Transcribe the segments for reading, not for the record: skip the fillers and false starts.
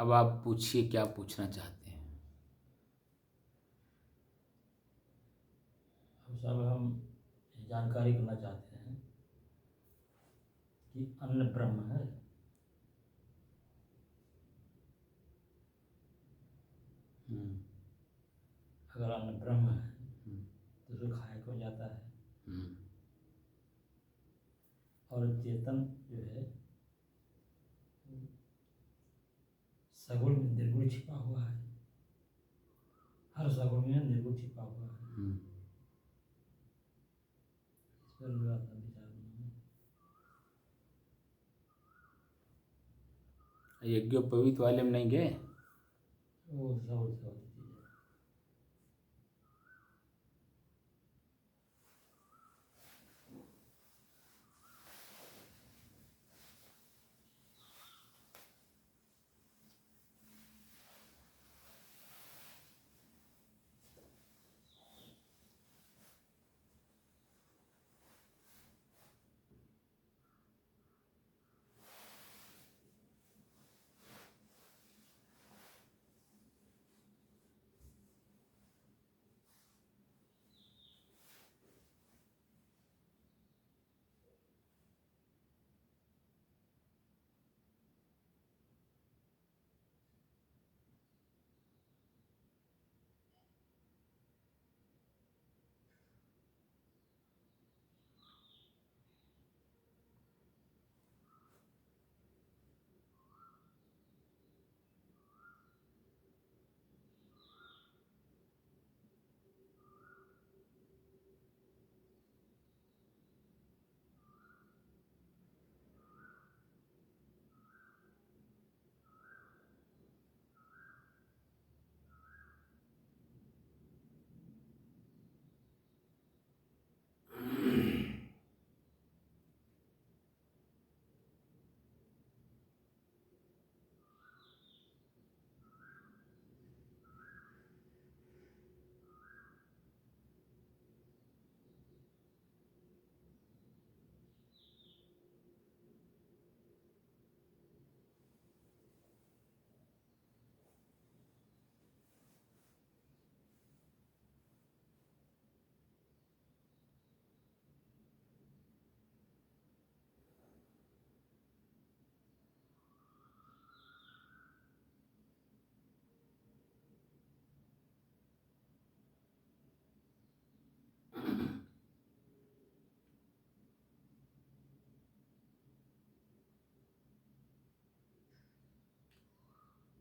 अब आप पूछिए क्या पूछना चाहते हैं। अब साहब हम जानकारी करना चाहते हैं कि अन्न ब्रह्म है। अगर अन्न ब्रह्म है तो उसको खाया क्यों जाता है? और चेतन जो है सगुण में निर्गुण छिपा हुआ है। हर सगुण में निर्गुण छिपा हुआ है। इस पर भी आपका विचार बनाना। यज्ञोपवीत वाले में नहीं गए? वो सब चीज़ है।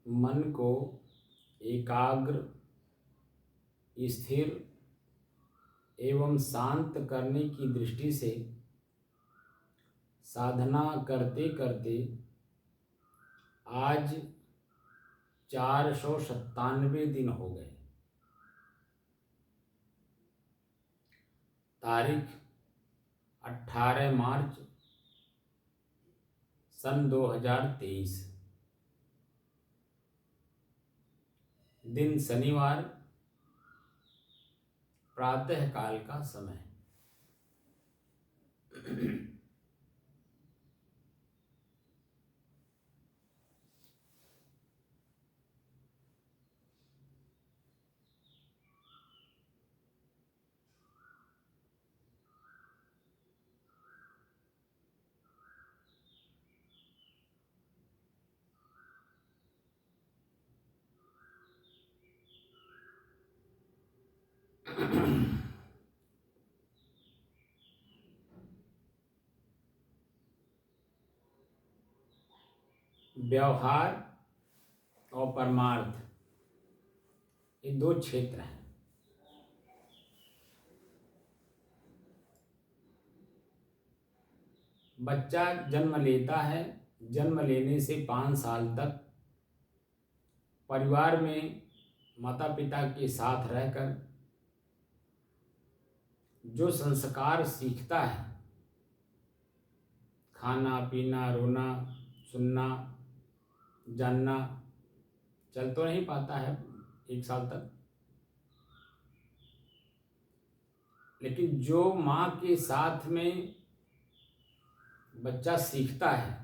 मन को एकाग्र, स्थिर एवं शांत करने की दृष्टि से साधना करते करते आज 497 दिन हो गए। तारीख 18 मार्च सन 2023, दिन शनिवार, प्रातः काल का समय। व्यवहार और परमार्थ, ये दो क्षेत्र हैं। बच्चा जन्म लेता है, जन्म लेने से 5 साल तक परिवार में माता पिता के साथ रहकर जो संस्कार सीखता है, खाना पीना, रोना, सुनना, जानना, चल तो नहीं पाता है 1 साल तक, लेकिन जो माँ के साथ में बच्चा सीखता है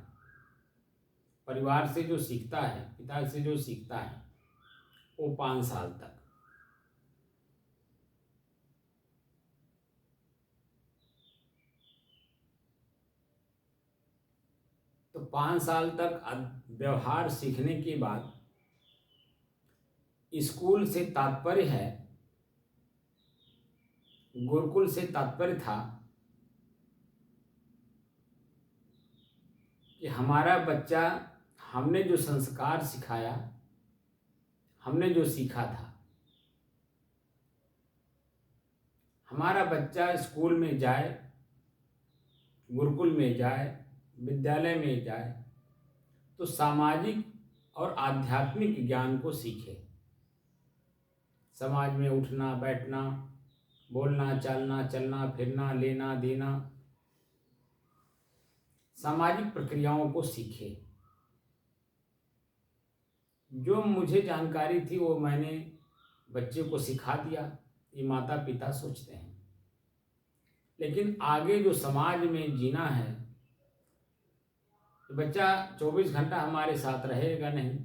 परिवार से जो सीखता है, पिता से जो सीखता है, वो 5 साल तक। तो 5 साल तक व्यवहार सीखने के बाद स्कूल से तात्पर्य है, गुरुकुल से तात्पर्य था कि हमारा बच्चा, हमने जो संस्कार सिखाया, हमने जो सीखा था, हमारा बच्चा स्कूल में जाए, गुरुकुल में जाए, विद्यालय में जाए, तो सामाजिक और आध्यात्मिक ज्ञान को सीखे। समाज में उठना बैठना, बोलना चालना, चलना फिरना, लेना देना, सामाजिक प्रक्रियाओं को सीखे। जो मुझे जानकारी थी वो मैंने बच्चे को सिखा दिया, ये माता पिता सोचते हैं। लेकिन आगे जो समाज में जीना है, तो बच्चा 24 घंटा हमारे साथ रहेगा नहीं,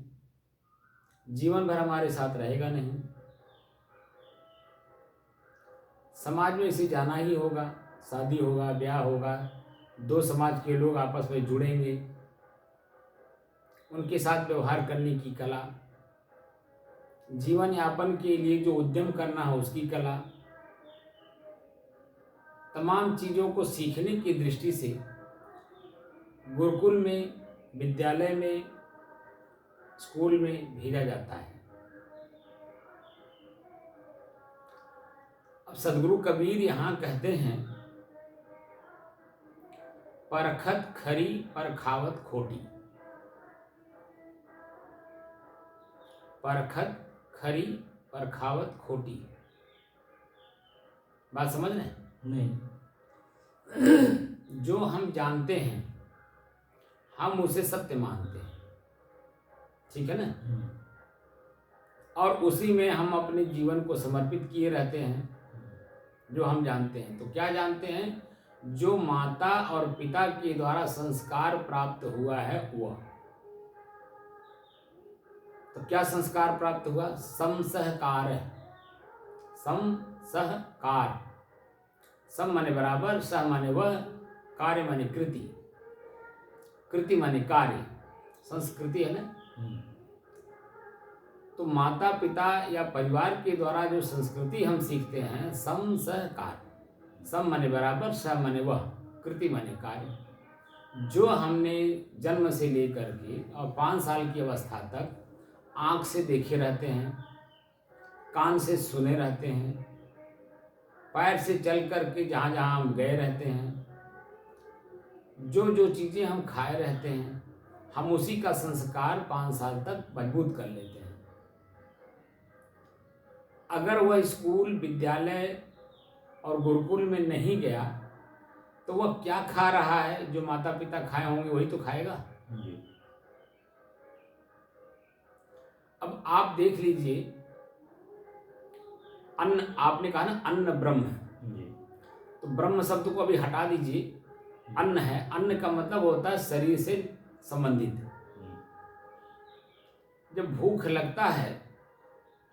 जीवन भर हमारे साथ रहेगा नहीं। समाज में इसे जाना ही होगा, शादी होगा, ब्याह होगा, 2 समाज के लोग आपस में जुड़ेंगे, उनके साथ व्यवहार करने की कला, जीवन यापन के लिए जो उद्यम करना है उसकी कला, तमाम चीज़ों को सीखने की दृष्टि से गुरुकुल में, विद्यालय में, स्कूल में भेजा जाता है। अब सदगुरु कबीर यहाँ कहते हैं, परखत खरी परखावत खोटी। परखत खरी परखावत खोटी। बात समझ रहे हैं? नहीं। जो हम जानते हैं हम उसे सत्य मानते हैं, ठीक है ना? और उसी में हम अपने जीवन को समर्पित किए रहते हैं। जो हम जानते हैं, तो क्या जानते हैं? जो माता और पिता के द्वारा संस्कार प्राप्त हुआ है वह। तो क्या संस्कार प्राप्त हुआ? समसहकार। समसहकार, सम माने बराबर, सह माने वह, कार्य माने कृति, कृति माने कार्य, संस्कृति है ना। तो माता पिता या परिवार के द्वारा जो संस्कृति हम सीखते हैं, सम सहकार, सम माने बराबर, सह माने वह, कृति माने कार्य। जो हमने जन्म से लेकर के और 5 साल की अवस्था तक आँख से देखे रहते हैं, कान से सुने रहते हैं, पैर से चल करके जहाँ जहाँ हम गए रहते हैं, जो जो चीज़ें हम खाए रहते हैं, हम उसी का संस्कार 5 साल तक मजबूत कर लेते हैं। अगर वह स्कूल, विद्यालय और गुरुकुल में नहीं गया तो वह क्या खा रहा है? जो माता पिता खाए होंगे वही तो खाएगा। अब आप देख लीजिए, अन्न, आपने कहा ना अन्न ब्रह्म है, तो ब्रह्म शब्द को अभी हटा दीजिए, अन्न है। अन्न का मतलब होता है शरीर से संबंधित। जब भूख लगता है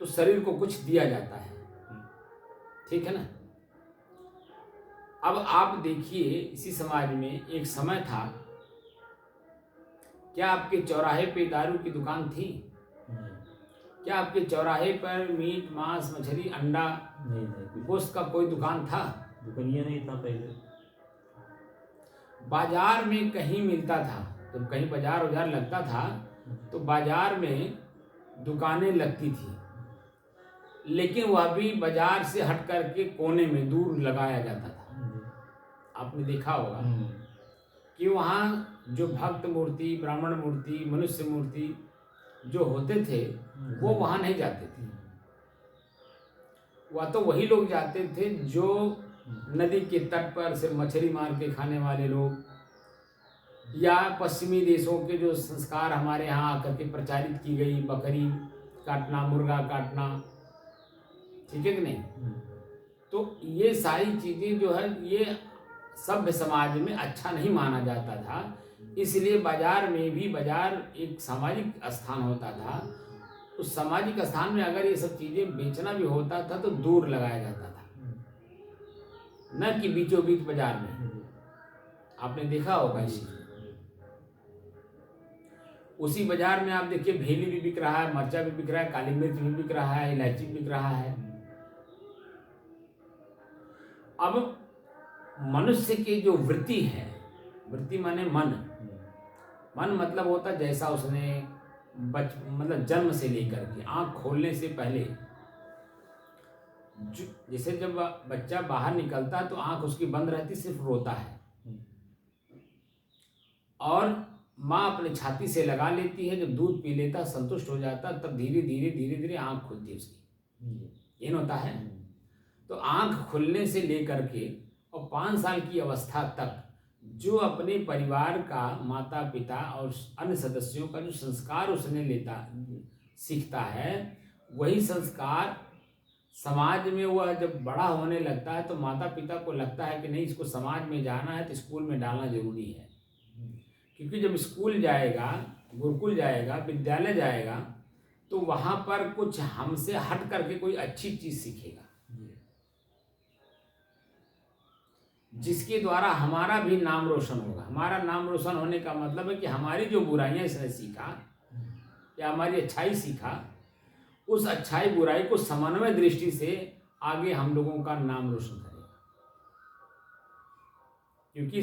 तो शरीर को कुछ दिया जाता है, ठीक है ना। अब आप देखिए, इसी समाज में एक समय था, क्या आपके चौराहे पे दारू की दुकान थी? क्या आपके चौराहे पर मीट मांस मछली अंडा गोश्त का कोई दुकान था? दुकानिया नहीं था पहले। बाजार में कहीं मिलता था, जब कहीं बाजार उजार लगता था तो बाजार में दुकानें लगती थी, लेकिन वह भी बाजार से हट करके कोने में दूर लगाया जाता था। आपने देखा होगा कि वहाँ जो भक्त मूर्ति, ब्राह्मण मूर्ति, मनुष्य मूर्ति जो होते थे वो वहाँ नहीं जाते थे। वह तो वही लोग जाते थे जो नदी के तट पर सिर्फ मछली मार के खाने वाले लोग, या पश्चिमी देशों के जो संस्कार हमारे यहाँ आकर के प्रचारित की गई, बकरी काटना, मुर्गा काटना, ठीक है कि नहीं? तो ये सारी चीज़ें जो है, ये सभ्य समाज में अच्छा नहीं माना जाता था इसलिए बाजार में भी, बाजार एक सामाजिक स्थान होता था। उस सामाजिक स्थान में अगर ये सब चीजें बेचना भी होता था तो दूर लगाया जाता था, न कि बीचों बीच बाजार में। आपने देखा होगा इसी उसी बाजार में आप देखिए, भेली भी बिक रहा है, मरचा भी बिक रहा है, काली मिर्च भी बिक रहा है, इलायची भी बिक रहा है। अब मनुष्य की जो वृत्ति है, वृत्ति माने मन, मन मतलब होता है जैसा उसने मतलब जन्म से लेकर के आंख खोलने से पहले, जैसे जब बच्चा बाहर निकलता है तो आंख उसकी बंद रहती, सिर्फ रोता है, और माँ अपने छाती से लगा लेती है। जब दूध पी लेता, संतुष्ट हो जाता, तब धीरे धीरे धीरे धीरे आंख खुलती है उसकी। ये होता है। तो आंख खुलने से लेकर के और 5 साल की अवस्था तक जो अपने परिवार का, माता पिता और अन्य सदस्यों का जो संस्कार उसने सीखता है, वही संस्कार समाज में वह जब बड़ा होने लगता है तो माता पिता को लगता है कि नहीं, इसको समाज में जाना है तो स्कूल में डालना जरूरी है। क्योंकि जब स्कूल जाएगा, गुरुकुल जाएगा, विद्यालय जाएगा, तो वहाँ पर कुछ हमसे हट करके कोई अच्छी चीज़ सीखेगा, जिसके द्वारा हमारा भी नाम रोशन होगा। हमारा नाम रोशन होने का मतलब है कि हमारी जो बुराइयां इसने सीखा या हमारी अच्छाई सीखा, उस अच्छाई बुराई को समन्वय दृष्टि से आगे हम लोगों का नाम रोशन करेगा। क्योंकि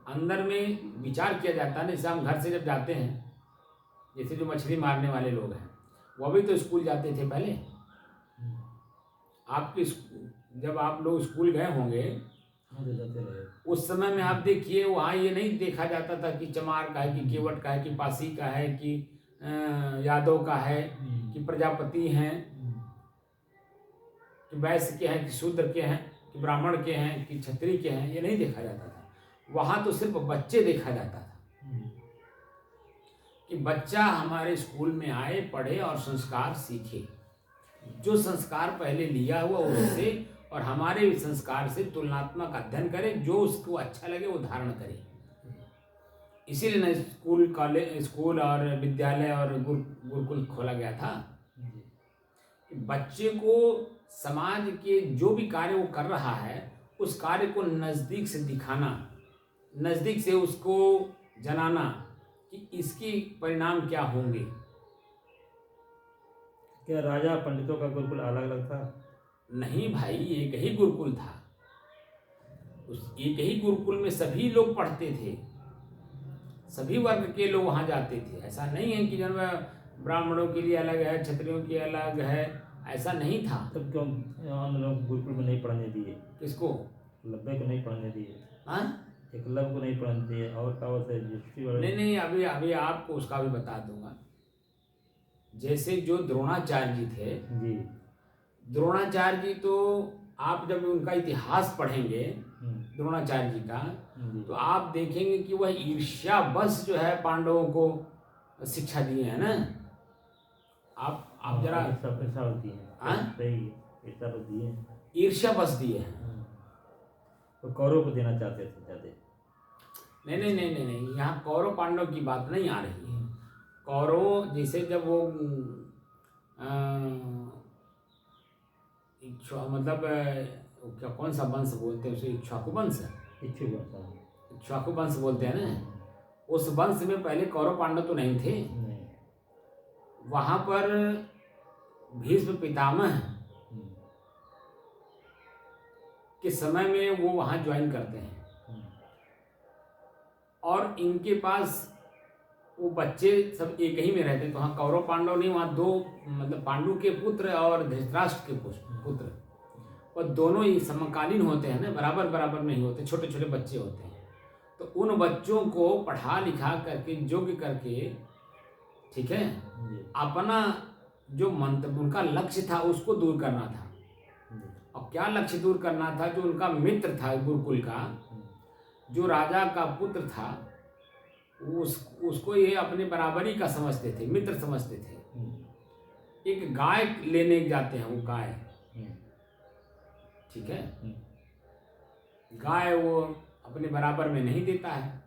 अंदर में विचार किया जाता है। जैसे हम घर से जब जाते हैं, जैसे जो मछली मारने वाले लोग हैं, वो भी तो स्कूल जाते थे पहले। आपके जब आप लोग स्कूल गए होंगे, उस समय में आप देखिए, वहाँ ये नहीं देखा जाता था कि चमार का है, कि केवट का है, कि पासी का है, कि यादव का है, कि प्रजापति हैं, कि वैश्य के हैं, कि शूद्र के हैं, कि ब्राह्मण के हैं, कि क्षत्रिय के हैं। ये नहीं देखा जाता था। वहाँ तो सिर्फ बच्चे देखा जाता था कि बच्चा हमारे स्कूल में आए, पढ़े और संस्कार सीखे। जो संस्कार पहले लिया हुआ उससे और हमारे संस्कार से तुलनात्मक अध्ययन करे, जो उसको अच्छा लगे वो धारण करे। इसीलिए न स्कूल, कॉलेज, स्कूल और विद्यालय और गुरुकुल खोला गया था कि बच्चे को समाज के जो भी कार्य वो कर रहा है, उस कार्य को नज़दीक से दिखाना, नज़दीक से उसको जनाना कि इसके परिणाम क्या होंगे। क्या राजा पंडितों का गुरुकुल अलग अलग था? नहीं भाई, एक ही गुरुकुल था। उस एक ही गुरुकुल में सभी लोग पढ़ते थे, सभी वर्ग के लोग वहाँ जाते थे। ऐसा नहीं है कि जब ब्राह्मणों के लिए अलग है, क्षत्रियों के अलग है, ऐसा नहीं था। तब क्यों हम लोग गुरुकुल में नहीं पढ़ने दिए? किसको? लब्बे को नहीं पढ़ने दिए। हाँ, एकलव्य को नहीं पढ़ने दिए। और क्या होता है? नहीं, अभी आपको उसका भी बता दूंगा। जैसे जो द्रोणाचार्य जी थे जी, द्रोणाचार्य जी, तो आप जब उनका इतिहास पढ़ेंगे द्रोणाचार्य जी का, तो आप देखेंगे कि वह ईर्ष्यावश जो है पांडवों को शिक्षा दिए हैं ना। आप जरा ऐसा होती है। सही, ऐसा तो दिए, ईर्ष्यावश दिए हैं। तो कौरव को देना चाहते थे ज्यादा। नहीं, यहाँ कौरव पांडव की बात नहीं आ रही है। कौरव जैसे जब वो मतलब क्या, कौन सा वंश बोलते हैं उसे? इक्ष्वाकु वंश। इक्ष्वाकु वंश बोलते हैं ना। उस वंश में पहले कौरव पांडव तो नहीं थे। वहां पर भीष्म पितामह के समय में वो वहां ज्वाइन करते हैं, और इनके पास वो बच्चे सब एक ही में रहते हैं। तो वहाँ कौरव पांडव नहीं, वहाँ 2 मतलब पांडु के पुत्र और धृतराष्ट्र के पुत्र, और दोनों ही समकालीन होते हैं ना, बराबर बराबर नहीं होते, छोटे छोटे बच्चे होते हैं। तो उन बच्चों को पढ़ा लिखा करके, योग्य करके, ठीक है, अपना जो मंत्र, उनका लक्ष्य था उसको दूर करना था। और क्या लक्ष्य दूर करना था? जो उनका मित्र था गुरुकुल का, जो राजा का पुत्र था, उसको ये अपने बराबरी का समझते थे, मित्र समझते थे। एक गाय लेने जाते हैं, वो गाय, ठीक है, गाय वो अपने बराबर में नहीं देता है।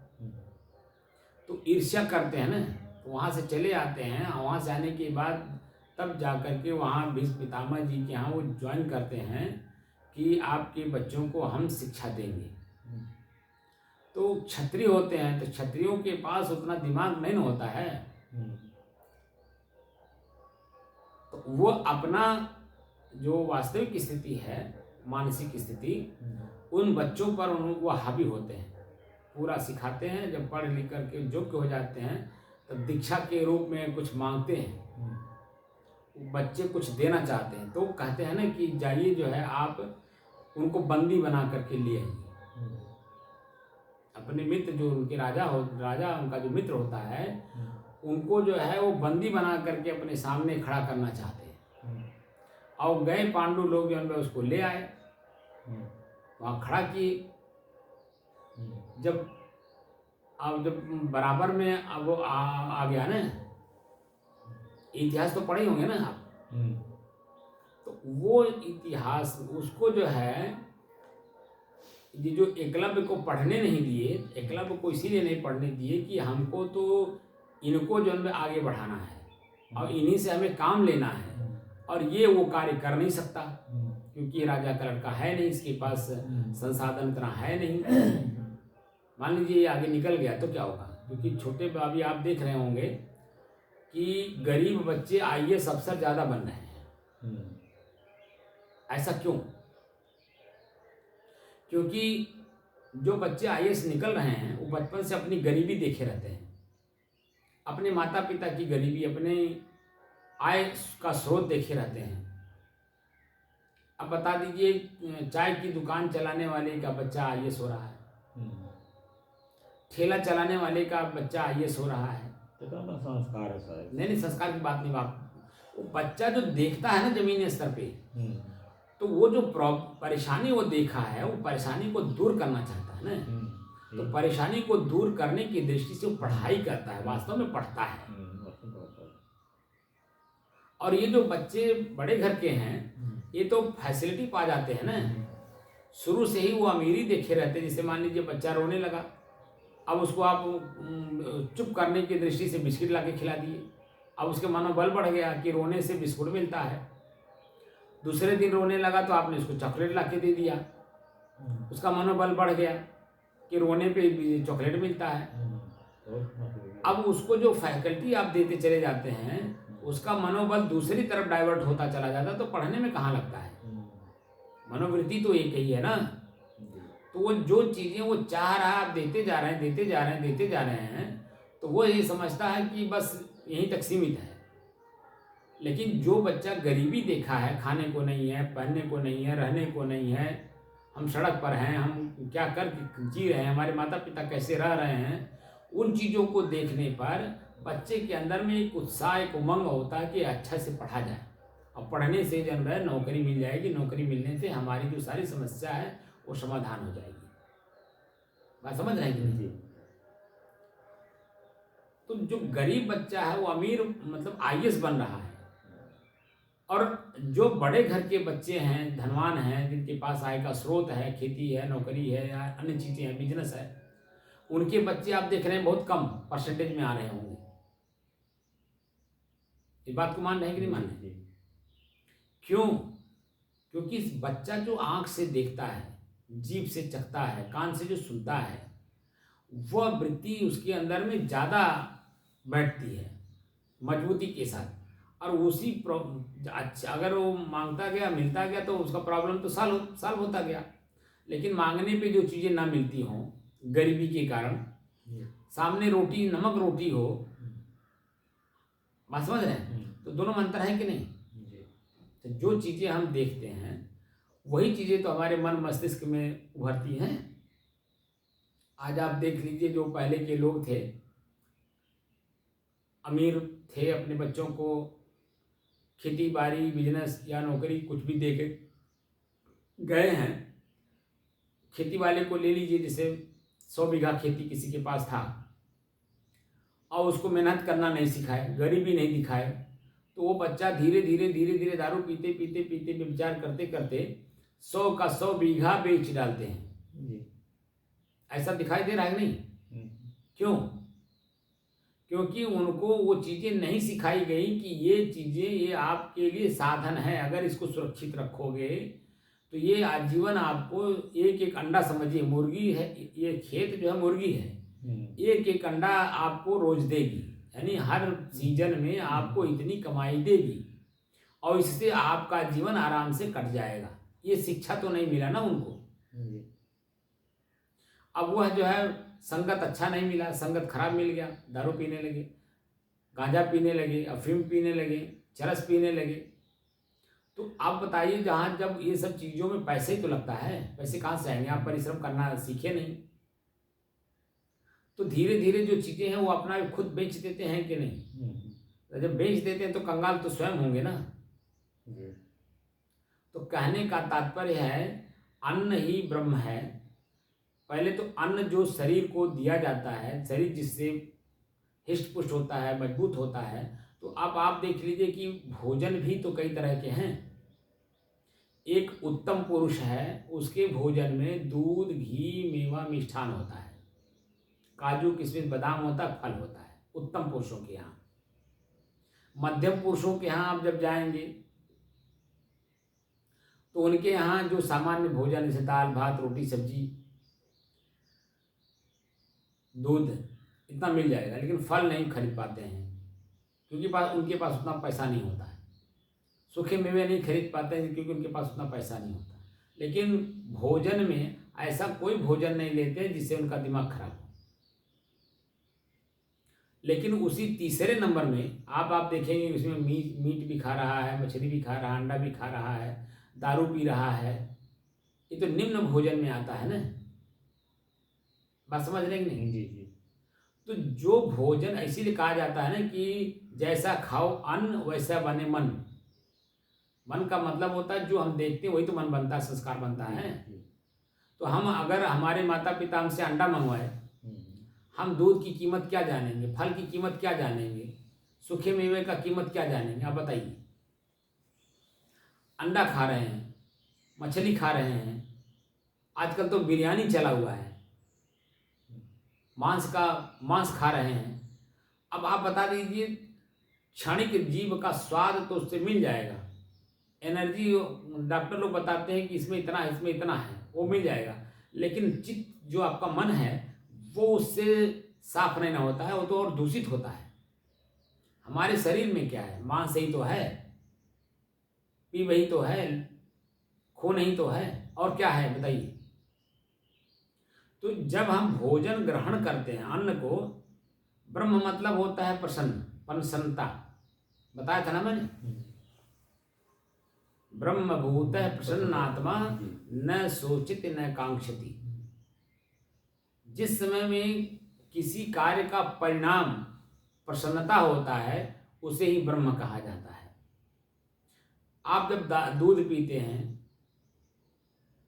तो ईर्ष्या करते हैं ना, तो वहाँ से चले आते हैं। वहाँ से आने के बाद तब जा कर के वहाँ भीष्म पितामह जी के यहाँ वो ज्वाइन करते हैं कि आपके बच्चों को हम शिक्षा देंगे। तो क्षत्रिय होते हैं, तो क्षत्रियों के पास उतना दिमाग नहीं ना होता है, तो वो अपना जो वास्तविक स्थिति है, मानसिक स्थिति, उन बच्चों पर वो हावी होते हैं, पूरा सिखाते हैं। जब पढ़ लिख करके योग्य हो जाते हैं तब दीक्षा के रूप में कुछ मांगते हैं, बच्चे कुछ देना चाहते हैं, तो कहते हैं ना कि जाइए जो है आप उनको बंदी बना करके ले आइए। अपने मित्र जो उनके राजा उनका जो मित्र होता है, उनको जो है वो बंदी बना करके अपने सामने खड़ा करना चाहते हैं। और गए पांडु लोग जो है उसको ले आए, वहाँ खड़ा किए। जब बराबर में अब वो आ गया ना, इतिहास तो पढ़े होंगे ना आप, तो वो इतिहास उसको जो है, ये जो एकलव्य को पढ़ने नहीं दिए, एकलव्य को इसीलिए नहीं पढ़ने दिए कि हमको तो इनको जो है आगे बढ़ाना है और इन्हीं से हमें काम लेना है, और ये वो कार्य कर नहीं सकता क्योंकि ये राजा का लड़का है नहीं, इसके पास संसाधन इतना है नहीं। मान लीजिए ये आगे निकल गया तो क्या होगा, क्योंकि छोटे अभी आप देख रहे होंगे कि गरीब बच्चे आईएएस अफसर ज़्यादा बन रहे हैं। ऐसा क्यों? क्योंकि जो बच्चे आईएएस निकल रहे हैं वो बचपन से अपनी गरीबी देखे रहते हैं, अपने माता पिता की गरीबी, अपने आय का स्रोत देखे रहते हैं। अब बता दीजिए, चाय की दुकान चलाने वाले का बच्चा आईएएस हो रहा है, ठेला चलाने वाले का बच्चा आईएएस हो रहा है, तो क्या संस्कार है सर? नहीं संस्कार की बात नहीं, वो बच्चा जो देखता है ना जमीनी स्तर पे, तो वो जो परेशानी वो देखा है, वो परेशानी को दूर करना चाहता है ना, तो परेशानी को दूर करने की दृष्टि से वो पढ़ाई करता है, वास्तव में पढ़ता है। और ये जो बच्चे बड़े घर के हैं, ये तो फैसिलिटी पा जाते हैं ना, शुरू से ही वो अमीरी देखे रहते हैं। जैसे मान लीजिए बच्चा रोने लगा, अब उसको आप चुप करने की दृष्टि से बिस्किट ला के खिला दिए, अब उसके मनोबल बढ़ गया कि रोने से बिस्कुट मिलता है। दूसरे दिन रोने लगा तो आपने उसको चॉकलेट ला के दे दिया, उसका मनोबल बढ़ गया कि रोने पे चॉकलेट मिलता है। अब उसको जो फैकल्टी आप देते चले जाते हैं, उसका मनोबल दूसरी तरफ डाइवर्ट होता चला जाता है, तो पढ़ने में कहाँ लगता है? मनोवृत्ति तो एक ही है ना। तो वो जो चीज़ें वो चाह रहा है आप देते जा रहे हैं, तो वो ये समझता है कि बस यहीं तक सीमित है। लेकिन जो बच्चा गरीबी देखा है, खाने को नहीं है, पहनने को नहीं है, रहने को नहीं है, हम सड़क पर हैं, हम क्या कर जी रहे हैं, हमारे माता पिता कैसे रह रहे हैं, उन चीज़ों को देखने पर बच्चे के अंदर में एक उत्साह, एक उमंग होता है कि अच्छा से पढ़ा जाए, और पढ़ने से जब है नौकरी मिल जाएगी, नौकरी मिलने से हमारी जो सारी समस्या है वो समाधान हो जाएगी। बात समझ रहे हैं कि नहीं? तो जो गरीब बच्चा है वो अमीर मतलब आईएएस बन रहा है, और जो बड़े घर के बच्चे हैं, धनवान हैं, जिनके पास आय का स्रोत है, खेती है, नौकरी है या अन्य चीज़ें हैं, बिजनेस है, उनके बच्चे आप देख रहे हैं बहुत कम परसेंटेज में आ रहे होंगे। इस बात को मान रहे हैं कि नहीं मान रहे? क्यों? क्योंकि इस बच्चा जो आँख से देखता है, जीभ से चखता है, कान से जो सुनता है, वह वृत्ति उसके अंदर में ज़्यादा बैठती है मजबूती के साथ, और उसी अच्छा अगर वो मांगता गया, मिलता गया, तो उसका प्रॉब्लम तो सॉल्व होता गया। लेकिन मांगने पे जो चीज़ें ना मिलती हों गरीबी के कारण, सामने रोटी, नमक रोटी हो, बात समझ रहे हैं? तो दोनों में अंतर है कि नहीं? तो जो चीज़ें हम देखते हैं वही चीज़ें तो हमारे मन मस्तिष्क में उभरती हैं। आज आप देख लीजिए, जो पहले के लोग थे, अमीर थे, अपने बच्चों को खेती बाड़ी, बिजनेस या नौकरी कुछ भी दे के गए हैं। खेती वाले को ले लीजिए, जैसे 100 बीघा खेती किसी के पास था, और उसको मेहनत करना नहीं सिखाए, गरीबी नहीं दिखाए, तो वो बच्चा धीरे धीरे दारू पीते विचार करते करते 100 का 100 बीघा बेच डालते हैं। ऐसा दिखाई दे रहा है कि नहीं? क्यों? क्योंकि उनको वो चीज़ें नहीं सिखाई गई कि ये चीज़ें ये आपके लिए साधन है, अगर इसको सुरक्षित रखोगे तो ये आजीवन आपको एक एक अंडा, समझिए मुर्गी है, ये खेत जो है मुर्गी है, एक एक अंडा आपको रोज देगी, यानी हर सीजन में आपको इतनी कमाई देगी और इससे आपका जीवन आराम से कट जाएगा। ये शिक्षा तो नहीं मिला ना उनको। अब वह जो है संगत अच्छा नहीं मिला, संगत खराब मिल गया, दारू पीने लगे, गांजा पीने लगे, अफीम पीने लगे, चरस पीने लगे। तो आप बताइए, जहाँ जब ये सब चीज़ों में पैसे ही तो लगता है, पैसे कहाँ से आएंगे? आप परिश्रम करना सीखे नहीं, तो धीरे धीरे जो चीज़ें हैं वो अपना खुद बेच देते हैं कि नहीं? तो जब बेच देते हैं तो कंगाल तो स्वयं होंगे ना। तो कहने का तात्पर्य है अन्न ही ब्रह्म है। पहले तो अन्न जो शरीर को दिया जाता है, शरीर जिससे हिष्ट पुष्ट होता है, मजबूत होता है, तो अब आप देख लीजिए कि भोजन भी तो कई तरह के हैं। एक उत्तम पुरुष है, उसके भोजन में दूध, घी, मेवा, मिष्ठान होता है, काजू, किशमिश, बादाम होता है, फल होता है, उत्तम पुरुषों के यहाँ। मध्यम पुरुषों के यहाँ आप जब जाएंगे तो उनके यहाँ जो सामान्य भोजन, जैसे दाल, भात, रोटी, सब्जी, दूध, इतना मिल जाएगा, लेकिन फल नहीं खरीद पाते हैं क्योंकि उनके पास उतना पैसा नहीं होता है। सूखे मेवे नहीं खरीद पाते हैं क्योंकि उनके पास उतना पैसा नहीं होता। लेकिन भोजन में ऐसा कोई भोजन नहीं लेते जिससे उनका दिमाग खराब हो। लेकिन उसी तीसरे नंबर में आप देखेंगे उसमें मीट भी खा रहा है, मछली भी खा रहा है, अंडा भी खा रहा है, दारू पी रहा है। ये तो निम्न भोजन में आता है ना। बात समझ रहे कि नहीं? जी जी। तो जो भोजन, इसीलिए कहा जाता है ना कि जैसा खाओ अन्न वैसा बने मन। मन का मतलब होता है जो हम देखते हैं वही तो मन बनता है, संस्कार बनता है। तो हम अगर हमारे माता पिता हमसे अंडा मंगवाए, हम दूध की कीमत क्या जानेंगे, फल की कीमत क्या जानेंगे, सूखे मेवे का कीमत क्या जानेंगे? आप बताइए। अंडा खा रहे हैं, मछली खा रहे हैं, आजकल तो बिरयानी चला हुआ है, मांस खा रहे हैं। अब आप बता दीजिए, क्षणिक जीव का स्वाद तो उससे मिल जाएगा, एनर्जी डॉक्टर लोग बताते हैं कि इसमें इतना है, इसमें इतना है, वो मिल जाएगा। लेकिन चित्त जो आपका मन है वो उससे साफ नहीं ना होता है, वो तो और दूषित होता है। हमारे शरीर में क्या है? मांस ही तो है, पी वही तो है, खून ही तो है, और क्या है बताइए? तो जब हम भोजन ग्रहण करते हैं अन्न को, ब्रह्म मतलब होता है प्रसन्नता, बताया था ना मैंने। ब्रह्म भूत है प्रसन्नात्मा, न सोचित न कांक्षति। जिस समय में किसी कार्य का परिणाम प्रसन्नता होता है उसे ही ब्रह्म कहा जाता है। आप जब दूध पीते हैं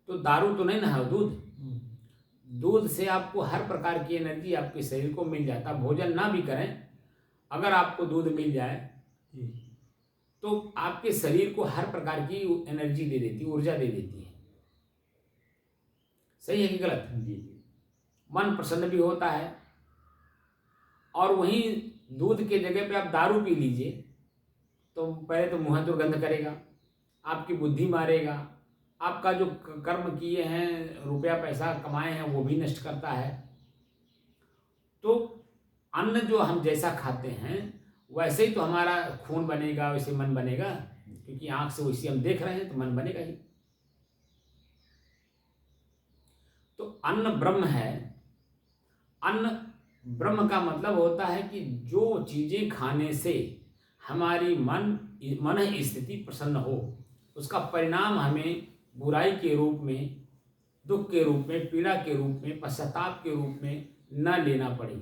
तो दारू तो नहीं ना है दूध। दूध से आपको हर प्रकार की एनर्जी आपके शरीर को मिल जाता है। भोजन ना भी करें, अगर आपको दूध मिल जाए तो आपके शरीर को हर प्रकार की एनर्जी दे देती है, ऊर्जा दे देती है। सही है कि गलत? जी। मन प्रसन्न भी होता है। और वहीं दूध के जगह पे आप दारू पी लीजिए तो पहले तो मुंह दुर्गंध करेगा, आपकी बुद्धि मारेगा, आपका जो कर्म किए हैं, रुपया पैसा कमाए हैं, वो भी नष्ट करता है। तो अन्न जो हम जैसा खाते हैं वैसे ही तो हमारा खून बनेगा, वैसे मन बनेगा, क्योंकि आंख से वैसे हम देख रहे हैं तो मन बनेगा ही। तो अन्न ब्रह्म है। अन्न ब्रह्म का मतलब होता है कि जो चीजें खाने से हमारी मन स्थिति प्रसन्न हो, उसका परिणाम हमें बुराई के रूप में, दुख के रूप में, पीड़ा के रूप में, पश्चाताप के रूप में न लेना पड़े।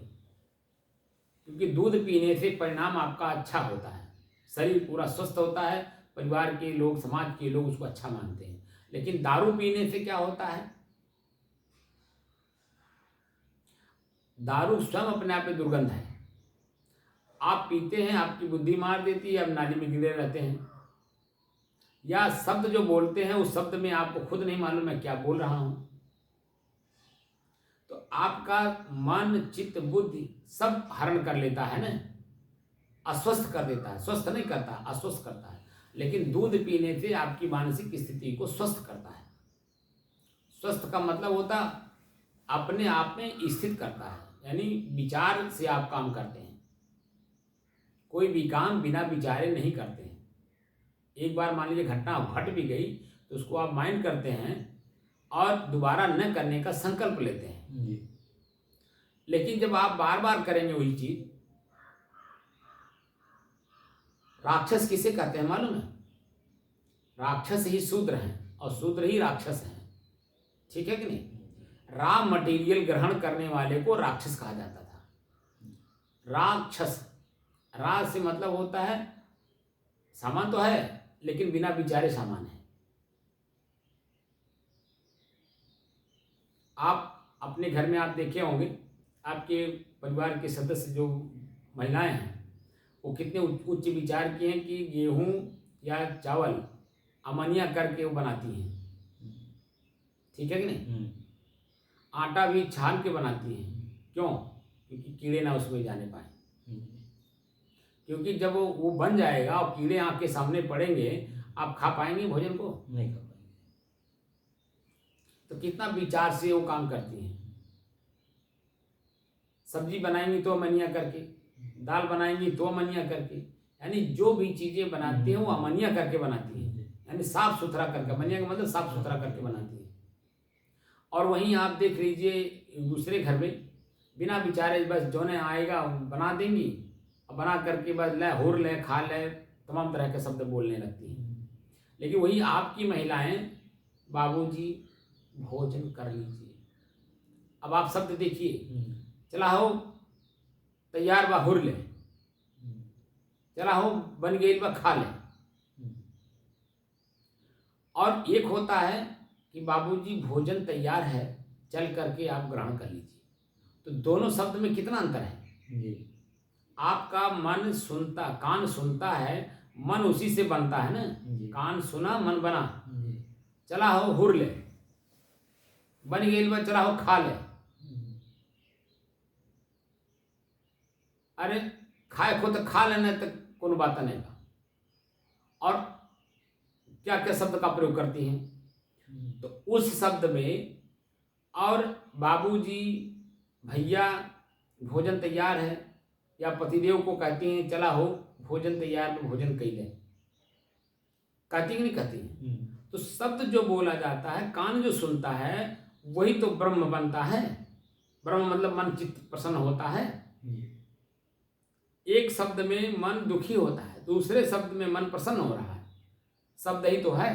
क्योंकि दूध पीने से परिणाम आपका अच्छा होता है, शरीर पूरा स्वस्थ होता है, परिवार के लोग, समाज के लोग उसको अच्छा मानते हैं। लेकिन दारू पीने से क्या होता है? दारू स्वयं अपने आप में दुर्गंध है। आप पीते हैं, आपकी बुद्धि मार देती है, आप नाली में गिरे रहते हैं, या शब्द जो बोलते हैं उस शब्द में आपको खुद नहीं मालूम मैं क्या बोल रहा हूं। तो तो आपका मन चित्त बुद्धि सब हरण कर लेता है ना, अस्वस्थ कर देता है, स्वस्थ नहीं करता, अस्वस्थ करता है। लेकिन दूध पीने से आपकी मानसिक स्थिति को स्वस्थ करता है। स्वस्थ का मतलब होता अपने आप में स्थित करता है, यानी विचार से आप काम करते हैं। कोई भी काम बिना विचारे नहीं करते हैं। एक बार मान लीजिए घटना घट भी गई तो उसको आप माइंड करते हैं और दोबारा न करने का संकल्प लेते हैं जी। लेकिन जब आप बार बार करेंगे वही चीज, राक्षस किसे कहते हैं मालूम है? राक्षस ही शूद्र हैं और शूद्र ही राक्षस हैं, ठीक है कि नहीं? रॉ मटेरियल ग्रहण करने वाले को राक्षस कहा जाता था। राक्षस, रा से मतलब होता है सामान तो है लेकिन बिना विचारे सामान है। आप अपने घर में आप देखे होंगे, आपके परिवार के सदस्य जो महिलाएं हैं वो कितने उच्च विचार की हैं कि गेहूं या चावल अमनिया करके वो बनाती हैं, ठीक है कि नहीं? आटा भी छान के बनाती हैं। क्यों? क्योंकि कीड़े ना उसमें जाने पाए। क्योंकि जब वो बन जाएगा और कीड़े आँख के सामने पड़ेंगे, आप खा पाएंगे भोजन को? नहीं खा पाएंगे। तो कितना विचार से वो काम करती हैं। सब्जी बनाएंगी तो अमनिया करके, दाल बनाएंगी तो अमनिया करके, यानी जो भी चीज़ें बनाती हैं वो अमनिया करके बनाती हैं, यानी साफ सुथरा करके। अमनिया का मतलब साफ सुथरा करके बनाती है। और वहीं आप देख लीजिए दूसरे घर में बिना विचारे बस जो ने आएगा बना देंगी और बना करके बस ले हुर ले खा ले तमाम तरह के शब्द बोलने लगती हैं। लेकिन वही आपकी महिलाएं, बाबूजी भोजन कर लीजिए। अब आप शब्द देखिए, चला हो तैयार बा हुर ले, चला हो बन गई बा खा ले। और एक होता है कि बाबूजी भोजन तैयार है, चल करके आप ग्रहण कर लीजिए। तो दोनों शब्द में कितना अंतर है जी। आपका मन सुनता, कान सुनता है, मन उसी से बनता है ना। जी। कान सुना मन बना। जी। चला हो हुर ले, बन गई बा चला हो खा ले। अरे खाए को तो खा लेना तक कोनो बात नहीं बा। और क्या क्या शब्द का प्रयोग करती हैं? तो उस शब्द में और बाबूजी भैया भोजन तैयार है, या पतिदेव को कहती हैं चला हो भोजन तैयार, भोजन कई ले, कहती कि नहीं कहती हैं? तो शब्द जो बोला जाता है, कान जो सुनता है, वही तो ब्रह्म बनता है। ब्रह्म मतलब मन चित्त प्रसन्न होता है। एक शब्द में मन दुखी होता है, दूसरे शब्द में मन प्रसन्न हो रहा है, शब्द ही तो है।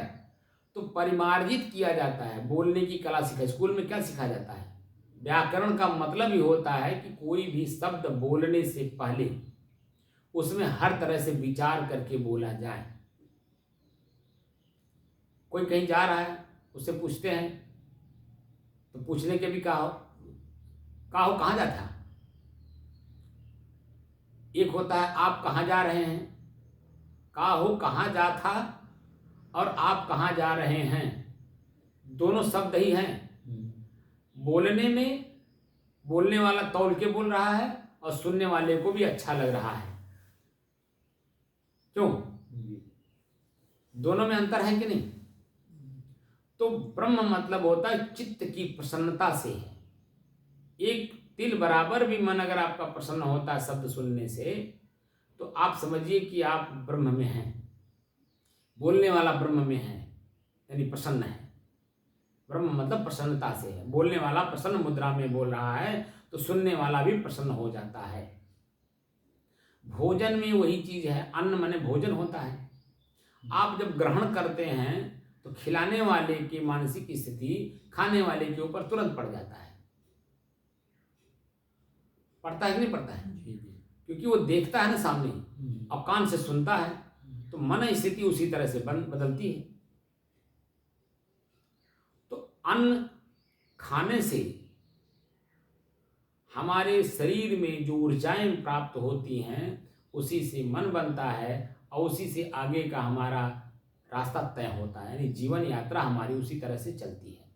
तो परिमार्जित किया जाता है, बोलने की कला सिखाई। स्कूल में क्या सिखाया जाता है? व्याकरण का मतलब ही होता है कि कोई भी शब्द बोलने से पहले उसमें हर तरह से विचार करके बोला जाए। कोई कहीं जा रहा है, उससे पूछते हैं तो पूछने के भी कहा हो कहाँ जाता? एक होता है आप कहाँ जा रहे हैं, कहा हो कहाँ जा था, और आप कहाँ जा रहे हैं, दोनों शब्द ही हैं। बोलने में बोलने वाला तौल के बोल रहा है और सुनने वाले को भी अच्छा लग रहा है। क्यों? दोनों में अंतर है कि नहीं? तो ब्रह्म मतलब होता है चित्त की प्रसन्नता से है। एक तिल बराबर भी मन अगर आपका प्रसन्न होता है शब्द सुनने से, तो आप समझिए कि आप ब्रह्म में हैं। बोलने वाला ब्रह्म में है, यानी प्रसन्न है। ब्रह्म मतलब प्रसन्नता से है। बोलने वाला प्रसन्न मुद्रा में बोल रहा है तो सुनने वाला भी प्रसन्न हो जाता है। भोजन में वही चीज है, अन्न माने भोजन होता है। आप जब ग्रहण करते हैं तो खिलाने वाले की मानसिक स्थिति खाने वाले के ऊपर तुरंत पड़ जाता है। पड़ता है कि नहीं पड़ता है? क्योंकि वो देखता है ना सामने और कान से सुनता है, तो मन स्थिति उसी तरह से बदलती है। तो अन्न खाने से हमारे शरीर में जो ऊर्जाएं प्राप्त होती हैं, उसी से मन बनता है और उसी से आगे का हमारा रास्ता तय होता है, यानी जीवन यात्रा हमारी उसी तरह से चलती है।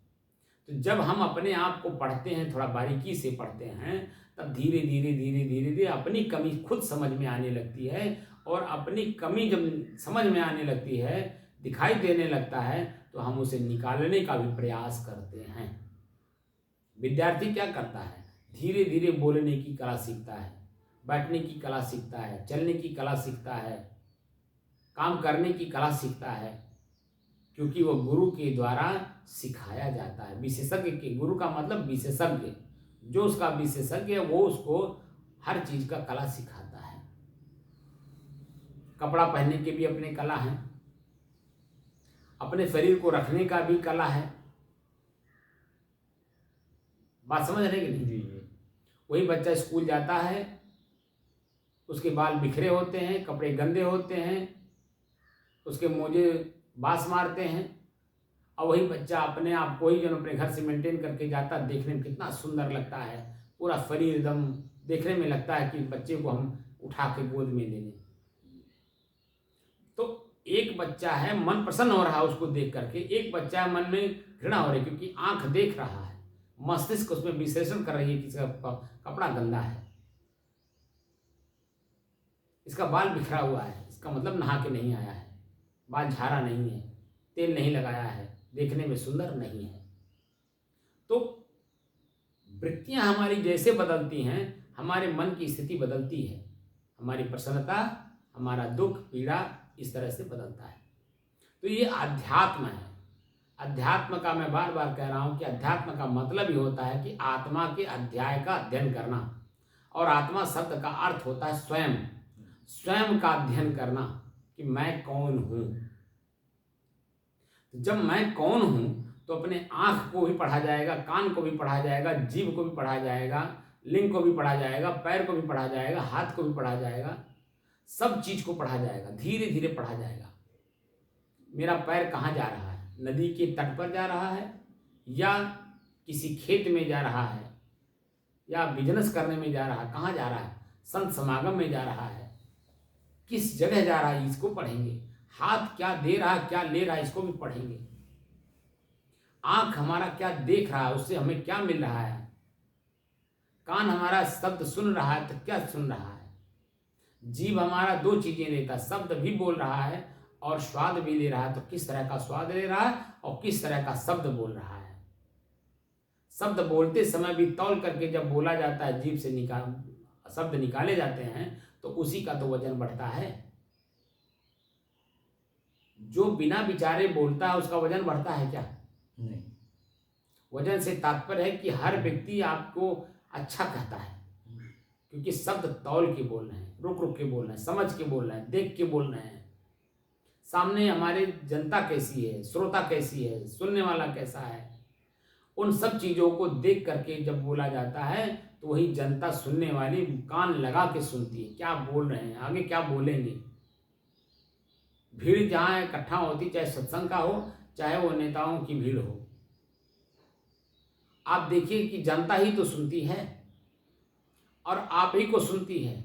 तो जब हम अपने आप को पढ़ते हैं, थोड़ा बारीकी से पढ़ते हैं, तब धीरे धीरे धीरे धीरे धीरे अपनी कमी खुद समझ में आने लगती है। और अपनी कमी जब समझ में आने लगती है, दिखाई देने लगता है, तो हम उसे निकालने का भी प्रयास करते हैं। विद्यार्थी क्या करता है? धीरे धीरे बोलने की कला सीखता है, बैठने की कला सीखता है, चलने की कला सीखता है, काम करने की कला सीखता है, क्योंकि वो गुरु के द्वारा सिखाया जाता है। विशेषज्ञ के, गुरु का मतलब विशेषज्ञ, जो उसका विशेषज्ञ है वो उसको हर चीज का कला सिखाता है। कपड़ा पहनने के भी अपने कला है, अपने शरीर को रखने का भी कला है। बात समझ रहे कि नहीं? जी। वही बच्चा स्कूल जाता है, उसके बाल बिखरे होते हैं, कपड़े गंदे होते हैं, उसके मोजे बास मारते हैं, और वही बच्चा अपने आप को ही जो अपने घर से मेंटेन करके जाता है, देखने में कितना सुंदर लगता है, पूरा शरीर एकदम देखने में लगता है कि बच्चे को हम उठा के गोद में ले लें। तो एक बच्चा है, मन प्रसन्न हो रहा है उसको देख करके, एक बच्चा है मन में घृणा हो रही है, क्योंकि आंख देख रहा है, मस्तिष्क उसमें विश्लेषण कर रही है कि इसका कपड़ा गंदा है, इसका बाल बिखरा हुआ है, इसका मतलब नहा के नहीं आया है, बाल झाड़ा नहीं है, तेल नहीं लगाया है, देखने में सुंदर नहीं है। तो वृत्तियां हमारी जैसे बदलती हैं, हमारे मन की स्थिति बदलती है, हमारी प्रसन्नता, हमारा दुख, पीड़ा इस तरह से बदलता है। तो ये अध्यात्म है। अध्यात्म का मैं बार बार कह रहा हूं कि अध्यात्म का मतलब ही होता है कि आत्मा के अध्याय का अध्ययन करना, और आत्मा शब्द का अर्थ होता है स्वयं, स्वयं का अध्ययन करना कि मैं कौन हूं। जब मैं कौन हूं तो अपने आंख को भी पढ़ा जाएगा, कान को भी पढ़ा जाएगा, जीभ को भी पढ़ा जाएगा, लिंग को भी पढ़ा जाएगा, पैर को भी पढ़ा जाएगा, हाथ को भी पढ़ा जाएगा, सब चीज को पढ़ा जाएगा, धीरे धीरे पढ़ा जाएगा। मेरा पैर कहाँ जा रहा है? नदी के तट पर जा रहा है, या किसी खेत में जा रहा है, या बिजनेस करने में जा रहा है? कहाँ जा रहा है? संत समागम में जा रहा है, किस जगह जा रहा है? इसको पढ़ेंगे। हाथ क्या दे रहा है, क्या ले रहा है, इसको भी पढ़ेंगे। आंख हमारा क्या देख रहा है, उससे हमें क्या मिल रहा है? कान हमारा शब्द सुन रहा है तो क्या सुन रहा है? जीभ हमारा दो चीजें लेता है, शब्द भी बोल रहा है और स्वाद भी ले रहा है, तो किस तरह का स्वाद ले रहा है और किस तरह का शब्द बोल रहा है? शब्द बोलते समय भी तौल करके जब बोला जाता है, जीभ से शब्द निकाले जाते हैं, तो उसी का तो वजन बढ़ता है। जो बिना विचारे बोलता है उसका वजन बढ़ता है क्या? नहीं। वजन से तात्पर्य है कि हर व्यक्ति आपको अच्छा कहता है, क्योंकि शब्द तौल के बोल रहे हैं, रुक रुक के बोल रहे हैं, समझ के बोल रहे हैं, देख के बोल रहे हैं। सामने हमारे जनता कैसी है, श्रोता कैसी है, सुनने वाला कैसा है, उन सब चीजों को देख करके जब बोला जाता है, तो वही जनता सुनने वाली कान लगा के सुनती है, क्या बोल रहे हैं, आगे क्या बोलेंगे। भीड़ जहाँ इकट्ठा होती, चाहे सत्संग का हो, चाहे वो नेताओं की भीड़ हो, आप देखिए कि जनता ही तो सुनती है और आप ही को सुनती है।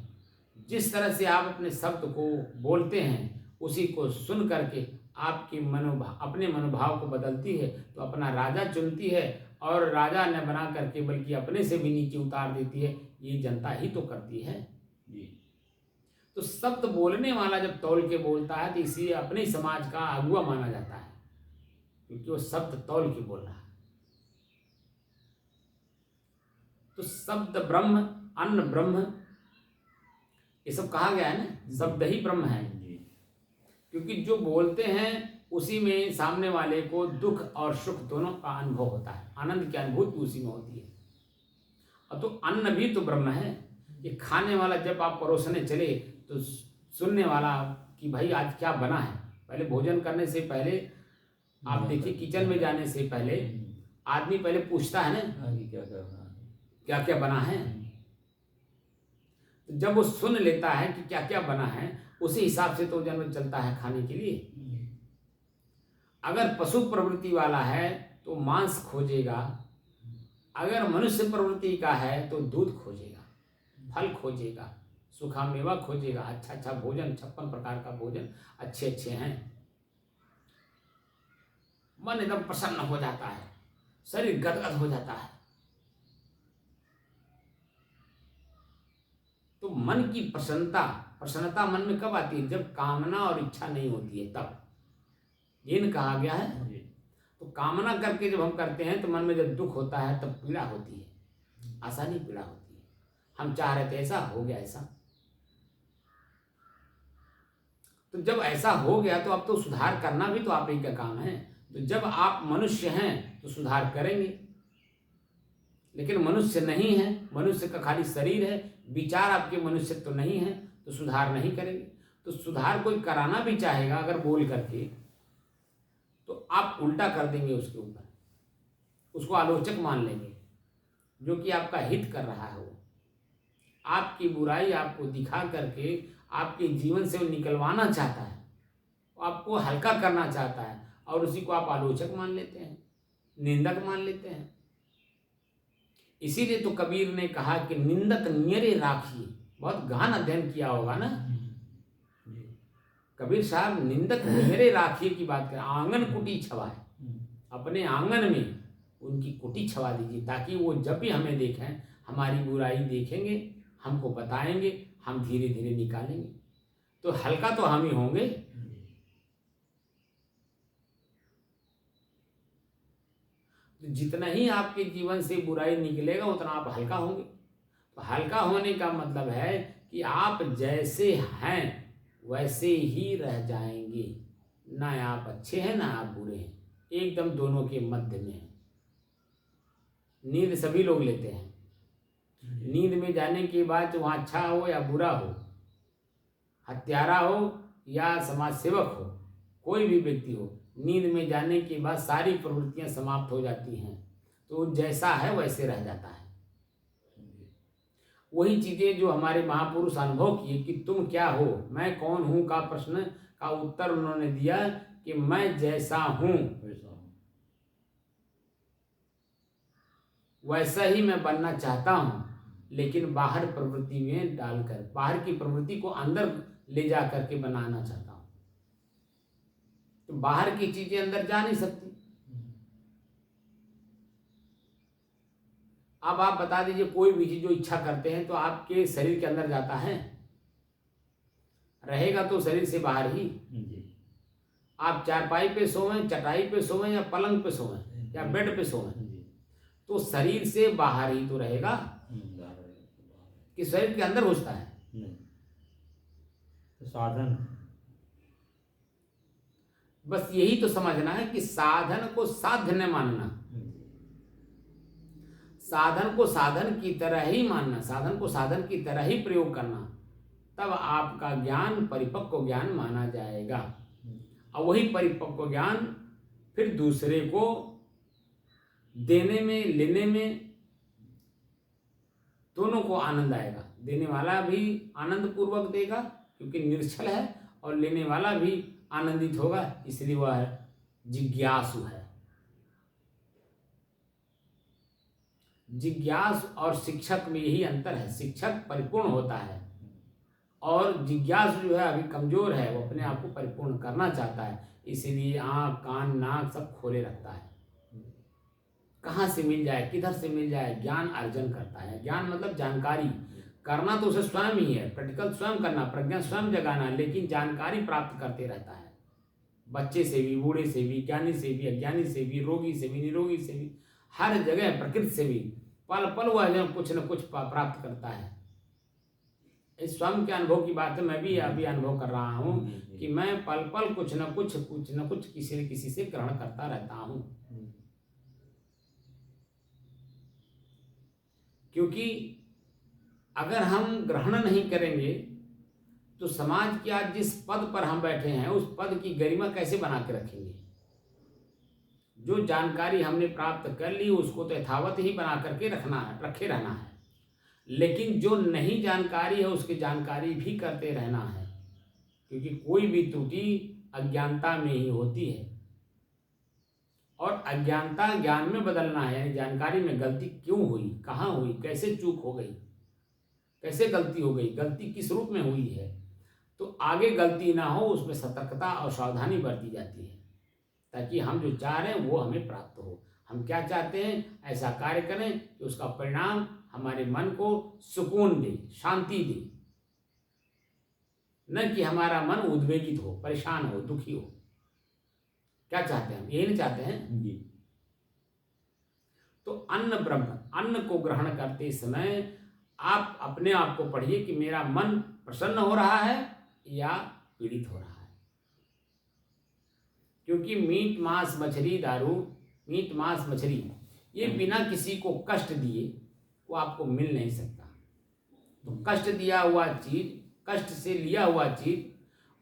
जिस तरह से आप अपने शब्द को बोलते हैं, उसी को सुन करके आपकी अपने मनोभाव को बदलती है, तो अपना राजा चुनती है, और राजा न बना करके बल्कि अपने से भी नीचे उतार देती है। ये जनता ही तो करती है। तो शब्द बोलने वाला जब तौल के बोलता है, तो इसीलिए अपने समाज का अगुआ माना जाता है, क्योंकि वो शब्द तौल के बोल रहा है। तो शब्द ब्रह्म, अन्न ब्रह्म, ये सब कहा गया है ना, शब्द ही ब्रह्म है। क्योंकि जो बोलते हैं उसी में सामने वाले को दुख और सुख दोनों का अनुभव होता है, आनंद की अनुभूति उसी में होती है। और तो अन्न भी तो ब्रह्म है। ये खाने वाला जब आप परोसने चले, तो सुनने वाला कि भाई आज क्या बना है, पहले भोजन करने से पहले आप देखिए, किचन में जाने से पहले आदमी पहले पूछता है ना, आगे क्या करना है, क्या क्या बना है। तो जब वो सुन लेता है कि क्या क्या बना है, उसी हिसाब से तो जन्म चलता है खाने के लिए। अगर पशु प्रवृत्ति वाला है तो मांस खोजेगा, अगर मनुष्य प्रवृत्ति का है तो दूध खोजेगा, फल खोजेगा, सूखा मेवा खोजेगा, अच्छा अच्छा भोजन, 56 प्रकार का भोजन अच्छे अच्छे हैं, मन एकदम प्रसन्न हो जाता है। शरीर गदगद हो जाता है। तो मन की प्रसन्नता मन में कब आती है? जब कामना और इच्छा नहीं होती है, तब ये न कहा गया है। जी। तो कामना करके जब हम करते हैं तो मन में जब दुख होता है तब पीड़ा होती है, आसानी पीड़ा होती है। हम चाह रहे थे ऐसा, हो गया ऐसा। तो जब ऐसा हो गया तो अब तो सुधार करना भी तो आप ही का काम है। तो जब आप मनुष्य हैं तो सुधार करेंगे, लेकिन मनुष्य नहीं है, मनुष्य का खाली शरीर है, विचार आपके मनुष्य तो नहीं है, तो सुधार नहीं करेंगे। तो सुधार कोई कराना भी चाहेगा अगर बोल करके, तो आप उल्टा कर देंगे उसके ऊपर, उसको आलोचक मान लेंगे। जो कि आपका हित कर रहा है, वो आपकी बुराई आपको दिखा करके आपके जीवन से वो निकलवाना चाहता है, आपको हल्का करना चाहता है, और उसी को आप आलोचक मान लेते हैं, निंदक मान लेते हैं। इसीलिए तो कबीर ने कहा कि निंदक नियरे राखिए। बहुत गहन अध्ययन किया होगा ना कबीर साहब। निंदक नियरे राखिए की बात करें, आंगन कुटी छवाए, अपने आंगन में उनकी कुटी छवा दीजिए, ताकि वो जब भी हमें देखें, हमारी बुराई देखेंगे, हमको बताएंगे, हम धीरे धीरे निकालेंगे। तो हल्का तो हम ही होंगे। तो जितना ही आपके जीवन से बुराई निकलेगा उतना आप हल्का होंगे। तो हल्का होने का मतलब है कि आप जैसे हैं वैसे ही रह जाएंगे, ना आप अच्छे हैं ना आप बुरे हैं, एकदम दोनों के मध्य में हैं। नींद सभी लोग लेते हैं। नींद में जाने के बाद वहाँ अच्छा हो या बुरा हो, हत्यारा हो या समाज सेवक हो, कोई भी व्यक्ति हो, नींद में जाने के बाद सारी प्रवृत्तियां समाप्त हो जाती हैं। तो जैसा है वैसे रह जाता है। वही चीज़ें जो हमारे महापुरुष अनुभव किए कि तुम क्या हो, मैं कौन हूँ का प्रश्न का उत्तर उन्होंने दिया कि मैं जैसा हूँ वैसा ही मैं बनना चाहता हूँ, लेकिन बाहर प्रवृत्ति में डालकर, बाहर की प्रवृत्ति को अंदर ले जा करके बनाना चाहता हूँ। तो बाहर की चीजें अंदर जा नहीं सकती। अब आप बता दीजिए, कोई भी चीज जो इच्छा करते हैं तो आपके शरीर के अंदर जाता है, रहेगा तो शरीर से बाहर ही। आप चारपाई पे सोएं, चटाई पे सोएं, या पलंग पे सोएं, या बेड पे सोएं, तो शरीर से बाहर ही तो रहेगा, कि शरीर के अंदर घुसता है। तो साधन, बस यही तो समझना है कि साधन को साध्य न मानना, साधन को साधन की तरह ही मानना, साधन को साधन की तरह ही प्रयोग करना, तब आपका ज्ञान परिपक्व ज्ञान माना जाएगा। और वही परिपक्व ज्ञान फिर दूसरे को देने में, लेने में, दोनों को आनंद आएगा। देने वाला भी आनंद पूर्वक देगा क्योंकि निश्चल है, और लेने वाला भी आनंदित होगा, इसलिए वह जिज्ञासु है। जिज्ञासु और शिक्षक में यही अंतर है। शिक्षक परिपूर्ण होता है और जिज्ञासु जो है अभी कमजोर है, वो अपने आप को परिपूर्ण करना चाहता है, इसीलिए आँख कान नाक सब खोले रखता है। कहाँ से मिल जाए, किधर से मिल जाए, ज्ञान अर्जन करता है। ज्ञान मतलब जानकारी करना तो उसे स्वयं ही है, प्रैक्टिकल स्वयं करना, प्रज्ञा स्वयं जगाना, लेकिन जानकारी प्राप्त करते रहता है। बच्चे से भी, बूढ़े से भी, ज्ञानी से भी, अज्ञानी से भी, रोगी से भी, निरोगी से भी, हर जगह प्रकृति से भी पल पल वह कुछ न कुछ प्राप्त करता है। इस स्वयं के अनुभव की बात है, मैं भी अभी अनुभव कर रहा हूँ कि मैं पल पल कुछ न कुछ किसी न किसी से ग्रहण करता रहता हूँ। क्योंकि अगर हम ग्रहण नहीं करेंगे तो समाज के आज जिस पद पर हम बैठे हैं उस पद की गरिमा कैसे बना के रखेंगे। जो जानकारी हमने प्राप्त कर ली उसको तो यथावत ही बना करके रखना है, रखे रहना है, लेकिन जो नहीं जानकारी है उसकी जानकारी भी करते रहना है, क्योंकि कोई भी त्रुटि अज्ञानता में ही होती है और अज्ञानता ज्ञान में बदलना है। यानी जानकारी में गलती क्यों हुई, कहाँ हुई, कैसे चूक हो गई, कैसे गलती हो गई, गलती किस रूप में हुई है, तो आगे गलती ना हो उसमें सतर्कता और सावधानी बरती जाती है, ताकि हम जो चाह रहे हैं वो हमें प्राप्त हो, हम क्या चाहते हैं, ऐसा कार्य करें कि उसका परिणाम हमारे मन को सुकून दे, शांति दे, न कि हमारा मन उद्वेगित हो, परेशान हो, दुखी हो। क्या चाहते हैं हम? यही नहीं चाहते हैं जी। तो अन्न ब्रह्म, अन्न को ग्रहण करते समय आप अपने आप को पढ़िए कि मेरा मन प्रसन्न हो रहा है या पीड़ित हो रहा है। क्योंकि मीट मांस मछली दारू, मीट मांस मछली ये बिना किसी को कष्ट दिए वो आपको मिल नहीं सकता। तो कष्ट दिया हुआ चीज, कष्ट से लिया हुआ चीज,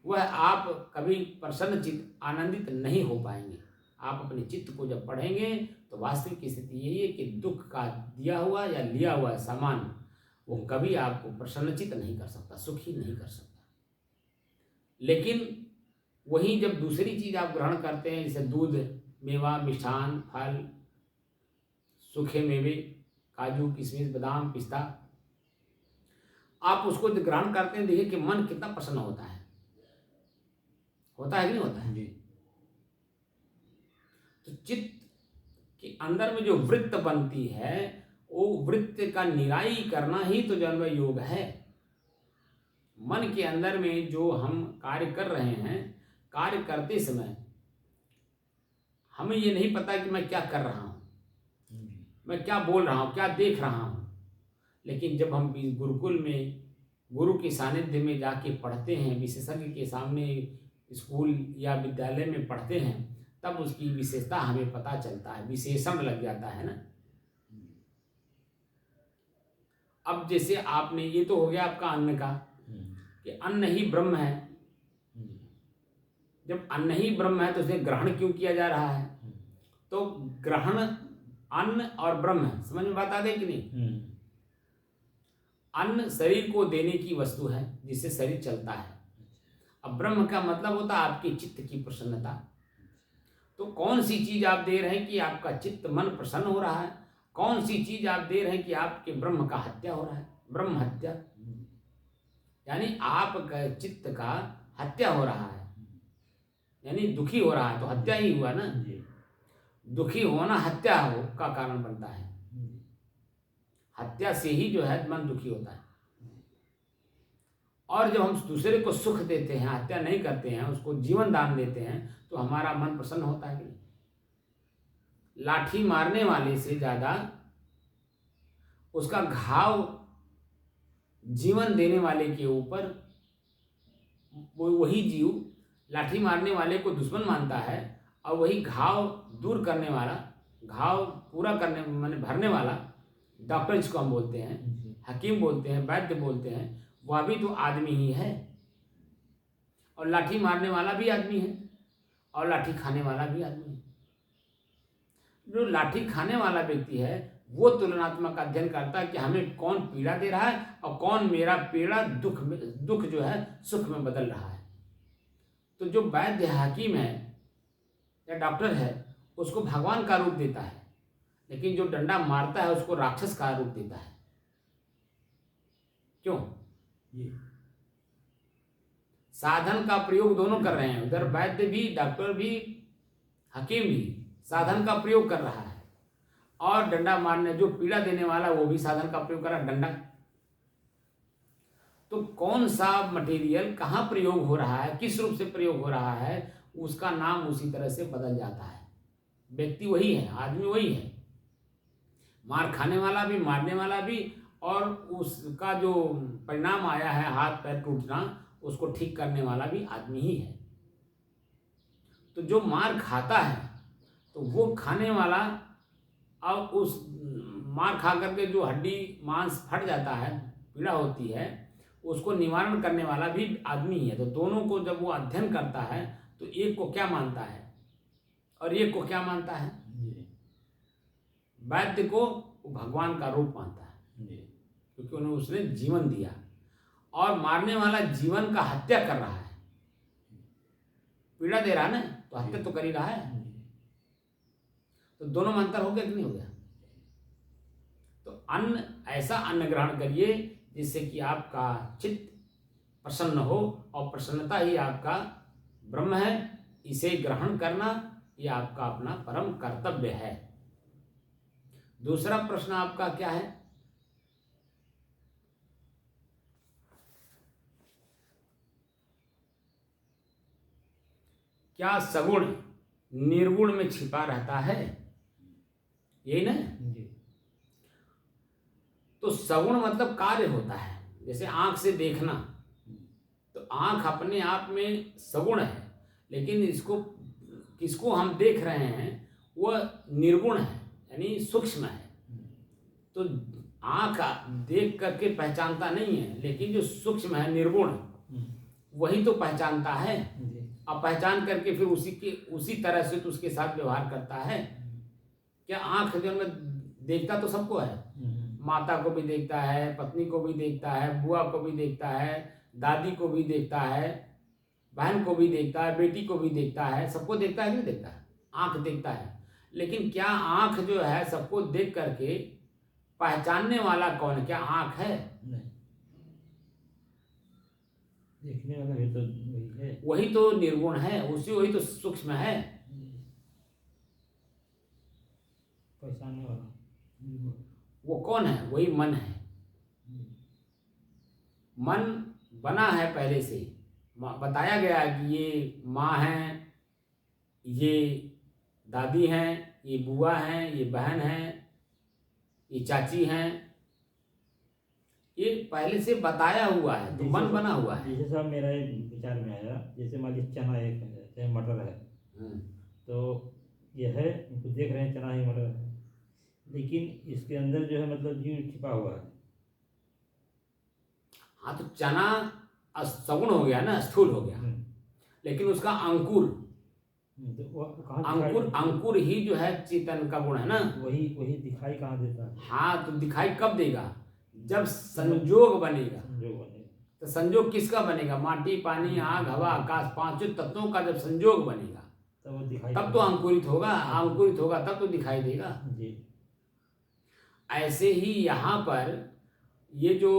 वह आप कभी प्रसन्न चित्त, आनंदित नहीं हो पाएंगे। आप अपने चित्त को जब पढ़ेंगे तो वास्तविक स्थिति यही है कि दुख का दिया हुआ या लिया हुआ सामान वो कभी आपको प्रसन्नचित्त नहीं कर सकता, सुखी नहीं कर सकता। लेकिन वहीं जब दूसरी चीज आप ग्रहण करते हैं, जैसे दूध, मेवा, मिष्ठान, फल, सूखे मेवे, काजू, किशमिश, बादाम, पिस्ता, आप उसको जब ग्रहण करते हैं, देखिए कि मन कितना प्रसन्न होता है कि नहीं होता है? जी। तो चित्त के अंदर में जो वृत्त बनती है, वो वृत्त का निराई करना ही तो जन्म योग है। मन के अंदर में जो हम कार्य कर रहे हैं, कार्य करते समय हमें ये नहीं पता कि मैं क्या कर रहा हूँ, मैं क्या बोल रहा हूँ, क्या देख रहा हूँ। लेकिन जब हम गुरुकुल में गुरु के सानिध्य में जाके पढ़ते हैं, विशेषज्ञ के सामने स्कूल या विद्यालय में पढ़ते हैं, तब उसकी विशेषता हमें पता चलता है, विशेषण लग जाता है ना। अब जैसे आपने, ये तो हो गया आपका अन्न का, कि अन्न ही ब्रह्म है। जब अन्न ही ब्रह्म है तो उसे ग्रहण क्यों किया जा रहा है? तो ग्रहण अन्न और ब्रह्म है, समझ में बात आ गई कि नहीं? अन्न शरीर को देने की वस्तु है जिससे शरीर चलता है। अब ब्रह्म का मतलब होता है आपके चित्त की प्रसन्नता। तो कौन सी चीज आप दे रहे हैं कि आपका चित्त मन प्रसन्न हो रहा है? कौन सी चीज आप दे रहे हैं कि आपके ब्रह्म का हत्या हो रहा है? ब्रह्म हत्या यानी आपका चित्त का हत्या हो रहा है, यानी दुखी हो रहा है, तो हत्या ही हुआ ना। दुखी होना हत्या हो का कारण बनता है। हत्या से ही जो है मन दुखी होता है। और जब हम दूसरे को सुख देते हैं, हत्या नहीं करते हैं, उसको जीवन दान देते हैं, तो हमारा मन प्रसन्न होता है कि नहीं? लाठी मारने वाले से ज्यादा उसका घाव जीवन देने वाले के ऊपर, वही जीव लाठी मारने वाले को दुश्मन मानता है, और वही घाव दूर करने वाला, घाव पूरा करने माने भरने वाला, डॉक्टर जिसको हम बोलते हैं, हकीम बोलते हैं, वैद्य बोलते हैं, वह भी तो आदमी ही है। और लाठी मारने वाला भी आदमी है, और लाठी खाने वाला भी आदमी है। जो लाठी खाने वाला व्यक्ति है वो तुलनात्मक अध्ययन करता है कि हमें कौन पीड़ा दे रहा है और कौन मेरा पीड़ा दुख जो है सुख में बदल रहा है। तो जो वैद्य हकीम है या डॉक्टर है उसको भगवान का रूप देता है, लेकिन जो डंडा मारता है उसको राक्षस का रूप देता है। क्यों? साधन का प्रयोग दोनों कर रहे हैं, उधर वैद्य भी, डॉक्टर भी, हकीम भी साधन का प्रयोग कर रहा है, और डंडा मारने जो पीड़ा देने वाला वो भी साधन का प्रयोग कर रहा है, डंडा। तो कौन सा मटेरियल कहाँ प्रयोग हो रहा है, किस रूप से प्रयोग हो रहा है, उसका नाम उसी तरह से बदल जाता है। व्यक्ति वही है, आदमी वही है, मार खाने वाला भी, मारने वाला भी, और उसका जो परिणाम आया है हाथ पैर टूटना, उसको ठीक करने वाला भी आदमी ही है। तो जो मार खाता है तो वो खाने वाला, और उस मार खा करके जो हड्डी मांस फट जाता है, पीड़ा होती है, उसको निवारण करने वाला भी आदमी ही है। तो दोनों को जब वो अध्ययन करता है तो एक को क्या मानता है और एक को क्या मानता है? वैद्य को वो भगवान का रूप मानता है, क्योंकि उन्हें उसने जीवन दिया, और मारने वाला जीवन का हत्या कर रहा है, पीड़ा दे रहा है ना, तो हत्या तो कर ही रहा है। तो दोनों में अंतर हो गया कि नहीं हो गया? तो अन्न, ऐसा अन्न ग्रहण करिए जिससे कि आपका चित्त प्रसन्न हो, और प्रसन्नता ही आपका ब्रह्म है। इसे ग्रहण करना ये आपका अपना परम कर्तव्य है। दूसरा प्रश्न आपका क्या है? क्या सगुण निर्गुण में छिपा रहता है? यही ना? जी। तो सगुण मतलब कार्य होता है। जैसे आंख से देखना, तो आंख अपने आप में सगुण है, लेकिन इसको किसको हम देख रहे हैं वह निर्गुण है, यानी सूक्ष्म है। तो आंख देख करके पहचानता नहीं है, लेकिन जो सूक्ष्म है निर्गुण वही तो पहचानता है। जी। अब पहचान करके फिर उसी तरह से तो उसके साथ व्यवहार करता है। क्या आंख जो में देखता तो सबको है, माता को भी देखता है, पत्नी को भी देखता है, बुआ को भी देखता है, दादी को भी देखता है, बहन को भी देखता है, बेटी को भी देखता है, सबको देखता है, नहीं देखता है? आंख देखता है। लेकिन क्या आंख जो है सबको देख करके पहचानने वाला कौन है? क्या आंख है? नहीं, देखने वाला भी तो वही है। वही तो निर्गुण है, वही तो सूक्ष्म है। पहचानने वाला वो कौन है? वही मन है। मन बना है पहले से, बताया गया है कि ये माँ है, ये दादी हैं, ये बुआ हैं, ये बहन है, ये चाची हैं, ये पहले से बताया हुआ है, तो मन बना हुआ है। जैसे साहब मेरा एक विचार में आया, जैसे मान लीजिए चना एक है, चाहे मटर है, तो यह है, इनको देख रहे हैं चना है मटर है, लेकिन इसके अंदर जो है मतलब जीव छिपा हुआ है। हाँ, तो चना सगुण हो गया ना, स्थूल हो गया, लेकिन उसका अंकुर, तो वो कहाँ अंकुर ही जो है चेतन का गुण है ना। वही दिखाई कहाँ देता है? हाँ, तो दिखाई कब देगा? जब संजोग बनेगा। तो संजोग किसका बनेगा? माटी, पानी, आग, हवा, आकाश, पांचों तत्वों का जब संजोग बनेगा तब तो अंकुरित होगा। अंकुरित होगा तब तो दिखाई देगा जी। ऐसे ही यहाँ पर ये जो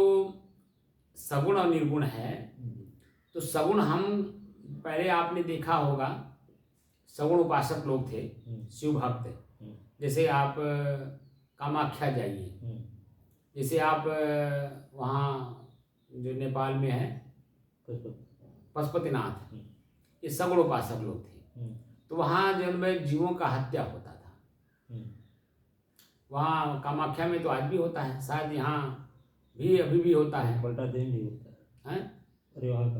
सगुण और निर्गुण है, तो सगुण हम पहले आपने देखा होगा, सगुण उपासक लोग थे, शिव भक्त। जैसे आप कामाख्या जाइए, जैसे आप वहाँ जो नेपाल में है पशुपतिनाथ, ये सगुण उपासक लोग थे। तो वहाँ जन्म जीवों का हत्या होता था। वहाँ कामाख्या में तो आज भी होता है, शायद यहाँ भी अभी भी होता है। पलटा देन भी होता है। अरे वहाँ का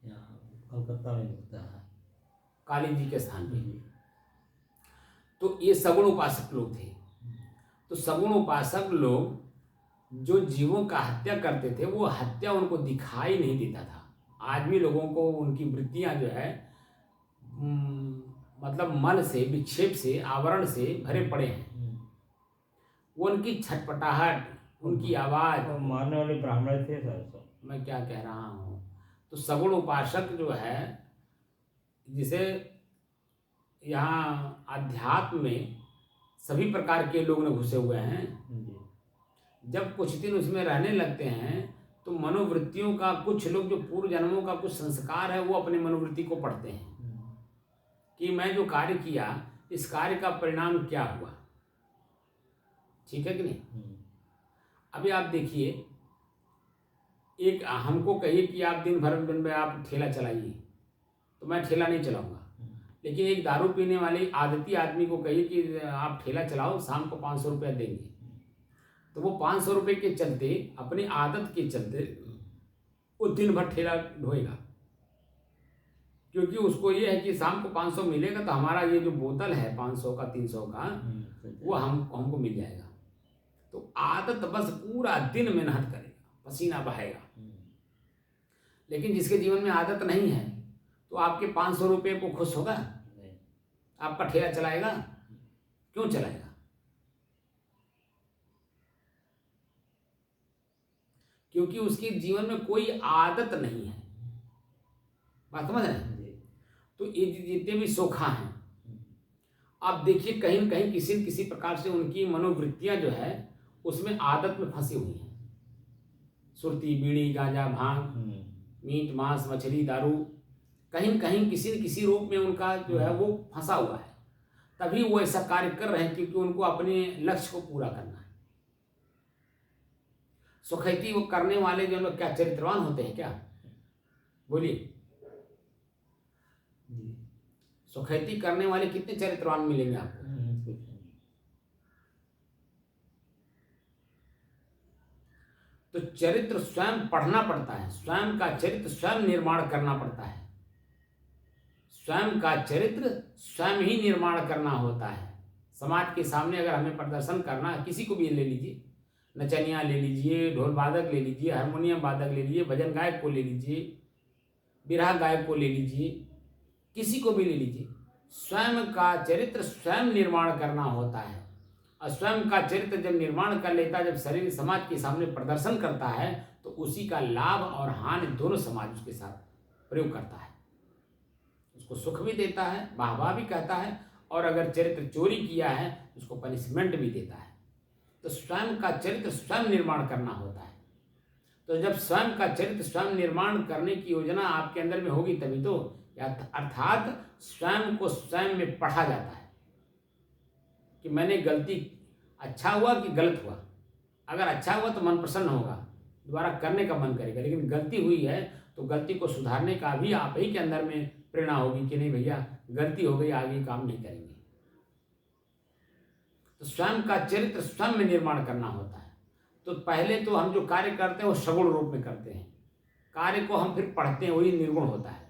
यहाँ कलकत्ता में होता है, काली जी के स्थान पे। तो ये सगुण उपासक लोग थे। तो सगुण उपासक लोग जो जीवों का हत्या करते थे, वो हत्या उनको दिखाई नहीं देता था। आज भी लोगों को उनकी वृत्तियां जो है मतलब मल से, विक्षेप से, आवरण से भरे पड़े हैं। वो उनकी छटपटाहट, उनकी आवाज, मारने वाले ब्राह्मण थे सर। मैं क्या कह रहा हूँ, तो सगुण उपासक जो है, जिसे यहाँ अध्यात्म में सभी प्रकार के लोग न घुसे हुए हैं, जब कुछ दिन उसमें रहने लगते हैं तो मनोवृत्तियों का, कुछ लोग जो पूर्व जन्मों का कुछ संस्कार है वो अपने मनोवृत्ति को पढ़ते हैं कि मैं जो कार्य किया, इस कार्य का परिणाम क्या हुआ। ठीक है कि नहीं? अभी आप देखिए, एक हमको कहिए कि आप दिन भर में आप ठेला चलाइए, तो मैं ठेला नहीं चलाऊंगा। लेकिन एक दारू पीने वाले आदती आदमी को कहिए कि आप ठेला चलाओ, शाम को 500 रुपया देंगे, तो वो 500 रुपये के चलते, अपनी आदत के चलते वो दिन भर ठेला ढोएगा, क्योंकि उसको ये है कि शाम को 500 मिलेगा तो हमारा ये जो बोतल है 500 का, 300 का, वो हमको मिल जाएगा। तो आदत बस पूरा दिन मेहनत करेगा, पसीना बहाएगा। लेकिन जिसके जीवन में आदत नहीं है, तो आपके 500 रुपये को खुश होगा? आपका ठेला चलाएगा? क्यों चलाएगा? क्योंकि उसके जीवन में कोई आदत नहीं है। बात समझ रहे हैं? तो ये जितने भी सोखा हैं, आप देखिए कहीं न कहीं किसी न किसी प्रकार से उनकी मनोवृत्तियां जो है उसमें आदत में फंसी हुई हैं। सुरती, बीड़ी, गांजा, भांग, मीट, मांस, मछली, दारू, कहीं न कहीं किसी न किसी रूप में उनका जो है वो फंसा हुआ है। तभी वो ऐसा कार्य कर रहे हैं क्योंकि उनको अपने लक्ष्य को पूरा करना है। सुखैती वो करने वाले जो लोग क्या चरित्रवान होते हैं क्या? बोलिए, सुखैती करने वाले कितने चरित्रवान मिलेंगे आपको? तो चरित्र स्वयं पढ़ना पड़ता है, स्वयं का चरित्र स्वयं निर्माण करना पड़ता है, स्वयं का चरित्र स्वयं ही निर्माण करना होता है। समाज के सामने अगर हमें प्रदर्शन करना है, किसी को भी ले लीजिए, नचनिया ले लीजिए, ढोल वादक ले लीजिए, हारमोनियम वादक ले लीजिए, भजन गायक को ले लीजिए, बिरहा गायक को ले लीजिए, किसी को भी ले लीजिए, स्वयं का चरित्र स्वयं निर्माण करना होता है। और स्वयं का चरित्र जब निर्माण कर लेता है, जब शरीर समाज के सामने प्रदर्शन करता है, तो उसी का लाभ और हानि दोनों समाज उसके साथ प्रयोग करता है, उसको सुख भी देता है, वाहवाह भी कहता है, और अगर चरित्र चोरी किया है उसको पनिशमेंट भी देता है। तो स्वयं का चरित्र स्वयं निर्माण करना होता है। तो जब स्वयं का चरित्र स्वयं निर्माण करने की योजना आपके अंदर में होगी तभी तो, अर्थात स्वयं को स्वयं में पढ़ा जाता है कि मैंने गलती, अच्छा हुआ कि गलत हुआ। अगर अच्छा हुआ तो मन प्रसन्न होगा, दोबारा करने का मन करेगा, लेकिन गलती हुई है तो गलती को सुधारने का भी आप ही के अंदर में प्रेरणा होगी कि नहीं भैया गलती हो गई, आगे काम नहीं करेंगे। तो स्वयं का चरित्र स्वयं में निर्माण करना होता है। तो पहले तो हम जो कार्य करते हैं वो सगुण रूप में करते हैं, कार्य को हम फिर पढ़ते हैं, वही निर्गुण होता है।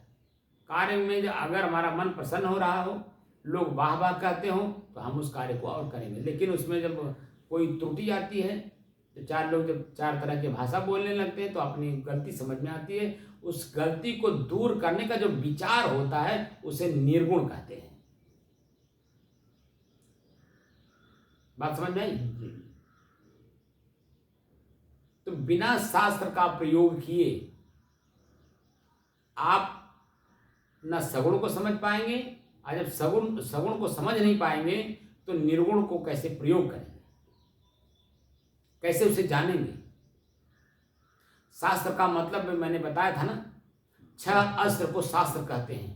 कार्य में जो अगर हमारा मन प्रसन्न हो रहा हो, लोग वाह वाह कहते हो, तो हम उस कार्य को और करेंगे। लेकिन उसमें जब कोई त्रुटि आती है, तो चार लोग जब चार तरह की भाषा बोलने लगते हैं तो अपनी गलती समझ में आती है, उस गलती को दूर करने का जो विचार होता है उसे निर्गुण कहते हैं। बात समझ में आई? तो बिना शास्त्र का प्रयोग किए आप न सगुण को समझ पाएंगे, और जब सगुण को समझ नहीं पाएंगे तो निर्गुण को कैसे प्रयोग करेंगे, कैसे उसे जानेंगे? शास्त्र का मतलब मैंने बताया था ना, 6 अस्त्र को शास्त्र कहते हैं।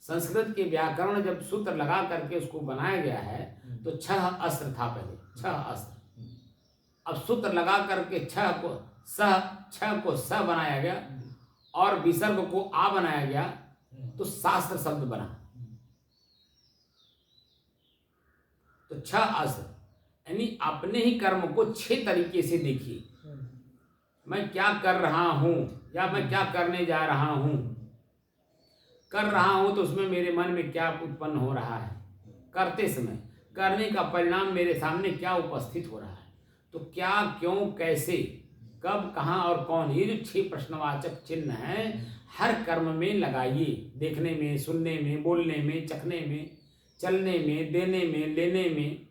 संस्कृत के व्याकरण जब सूत्र लगा करके उसको बनाया गया है तो 6 अस्त्र था पहले, 6 अस्त्र। अब सूत्र लगा करके 6 को स बनाया गया और विसर्ग को आ बनाया गया, तो शास्त्र शब्द बना। तो 6 अस्त्र यानी अपने ही कर्म को 6 तरीके से देखिए। मैं क्या कर रहा हूं या मैं क्या करने जा रहा हूं। कर रहा हूं तो उसमें मेरे मन में क्या उत्पन्न हो रहा है, करते समय करने का परिणाम मेरे सामने क्या उपस्थित हो रहा है। तो क्या, क्यों, कैसे, कब, कहां और कौन, ये जो 6 प्रश्नवाचक चिन्ह हैं हर कर्म में लगाइए। देखने में, सुनने में, बोलने में, चखने में, चलने में, देने में, लेने में,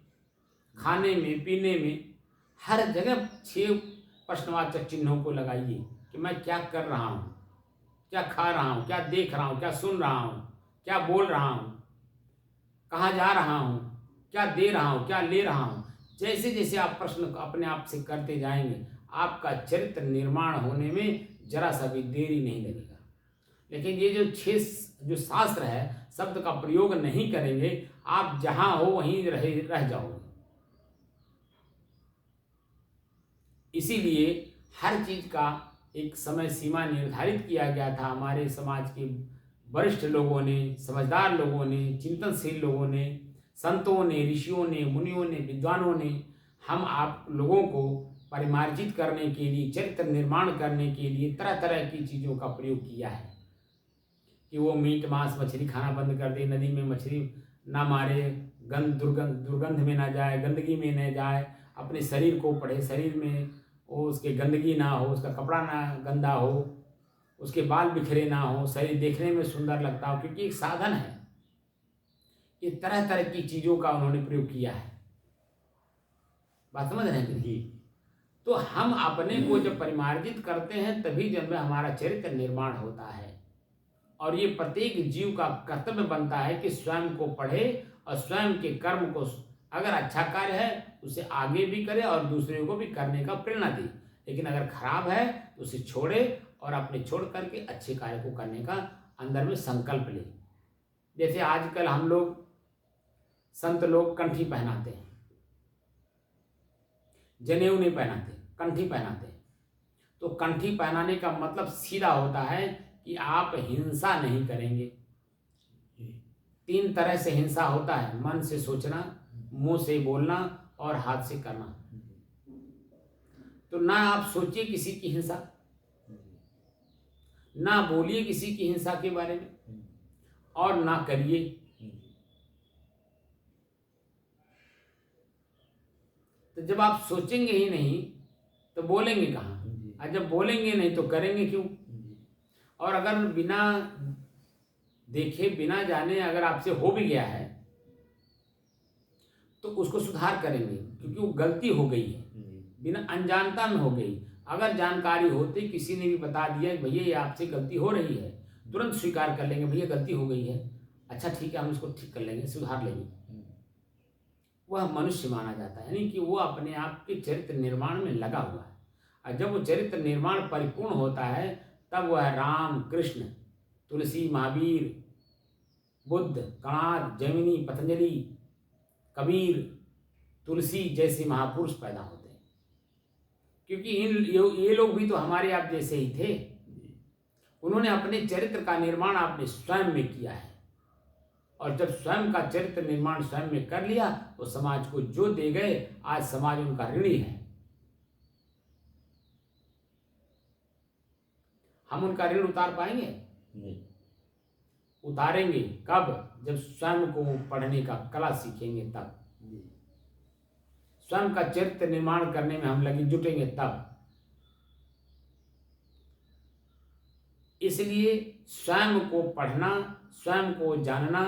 खाने में, पीने में, हर जगह 6 प्रश्नवाचक चिन्हों को लगाइए कि मैं क्या कर रहा हूँ, क्या खा रहा हूँ, क्या देख रहा हूँ, क्या सुन रहा हूँ, क्या बोल रहा हूँ, कहाँ जा रहा हूँ, क्या दे रहा हूँ, क्या ले रहा हूँ। जैसे जैसे आप प्रश्न अपने आप से करते जाएंगे आपका चरित्र निर्माण होने में जरा सा भी देरी नहीं लगेगा। लेकिन ये जो 6 जो शास्त्र है, शब्द का प्रयोग नहीं करेंगे, आप जहाँ हो वहीं रह जाओगे। इसीलिए हर चीज का एक समय सीमा निर्धारित किया गया था। हमारे समाज के वरिष्ठ लोगों ने, समझदार लोगों ने, चिंतनशील लोगों ने, संतों ने, ऋषियों ने, मुनियों ने, विद्वानों ने हम आप लोगों को परिमार्जित करने के लिए, चरित्र निर्माण करने के लिए तरह तरह की चीज़ों का प्रयोग किया है कि वो मीट मांस मछली खाना बंद कर दे, नदी में मछली ना मारे, दुर्गंध में ना जाए, गंदगी में न जाए, अपने शरीर को पढ़े, शरीर में वो उसके गंदगी ना हो, उसका कपड़ा ना गंदा हो, उसके बाल बिखरे ना हो, शरीर देखने में सुंदर लगता हो, क्योंकि एक साधन है। ये तरह तरह की चीज़ों का उन्होंने प्रयोग किया है। बात समझ रहे हैं जी? तो हम अपने को जब परिमार्जित करते हैं तभी जब में हमारा चरित्र निर्माण होता है। और ये प्रत्येक जीव का कर्तव्य बनता है कि स्वयं को पढ़े और स्वयं के कर्म को, अगर अच्छा कार्य है उसे आगे भी करे और दूसरे को भी करने का प्रेरणा दे, लेकिन अगर खराब है तो उसे छोड़े और अपने छोड़ करके अच्छे कार्य को करने का अंदर में संकल्प ले। जैसे आजकल हम लोग संत लोग कंठी पहनाते हैं, जनेऊ नहीं पहनाते, कंठी पहनाते हैं। तो कंठी पहनाने का मतलब सीधा होता है कि आप हिंसा नहीं करेंगे। 3 तरह से हिंसा होता है, मन से सोचना, मुंह से बोलना और हाथ से करना। तो ना आप सोचिए किसी की हिंसा, ना बोलिए किसी की हिंसा के बारे में, और ना करिए। तो जब आप सोचेंगे ही नहीं तो बोलेंगे कहाँ, और जब बोलेंगे नहीं तो करेंगे क्यों? और अगर बिना देखे बिना जाने अगर आपसे हो भी गया है तो उसको सुधार करेंगे, क्योंकि वो गलती हो गई है, बिना अनजानता में हो गई। अगर जानकारी होती, किसी ने भी बता दिया कि भैया ये आपसे गलती हो रही है, तुरंत स्वीकार कर लेंगे, भैया गलती हो गई है, अच्छा ठीक है हम इसको ठीक कर लेंगे, सुधार लेंगे। वह मनुष्य माना जाता है, यानी कि वो अपने आप के चरित्र निर्माण में लगा हुआ है। और जब वो चरित्र निर्माण परिपूर्ण होता है तब वह राम, कृष्ण, तुलसी, महावीर, बुद्ध, कणाद, जैमिनी, पतंजलि, कबीर, तुलसी जैसे महापुरुष पैदा होते हैं। क्योंकि ये लोग भी तो हमारे आप जैसे ही थे। उन्होंने अपने चरित्र का निर्माण आपने स्वयं में किया है, और जब स्वयं का चरित्र निर्माण स्वयं में कर लिया तो समाज को जो दे गए, आज समाज उनका ऋणी है। हम उनका ऋण उतार पाएंगे? नहीं। उतारेंगे कब? जब स्वयं को पढ़ने का कला सीखेंगे, तब स्वयं का चरित्र निर्माण करने में हम लगे जुटेंगे तब। इसलिए स्वयं को पढ़ना, स्वयं को जानना,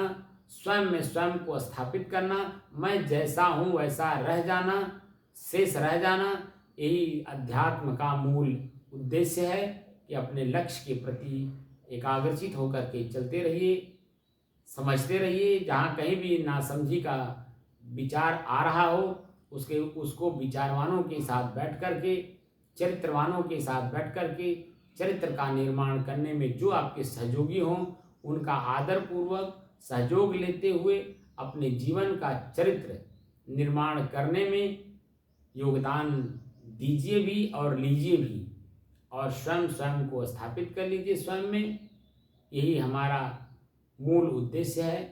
स्वयं में स्वयं को स्थापित करना, मैं जैसा हूं वैसा रह जाना, शेष रह जाना, यही अध्यात्म का मूल उद्देश्य है कि अपने लक्ष्य के प्रति एकाग्रचित होकर के चलते रहिए, समझते रहिए। जहाँ कहीं भी नासमझी का विचार आ रहा हो उसको विचारवानों के साथ बैठ करके, चरित्रवानों के साथ बैठ करके चरित्र का निर्माण करने में जो आपके सहयोगी हों उनका आदरपूर्वक सहयोग लेते हुए अपने जीवन का चरित्र निर्माण करने में योगदान दीजिए भी और लीजिए भी, और स्वयं को स्थापित कर लीजिए स्वयं में। यही हमारा मूल उद्देश्य है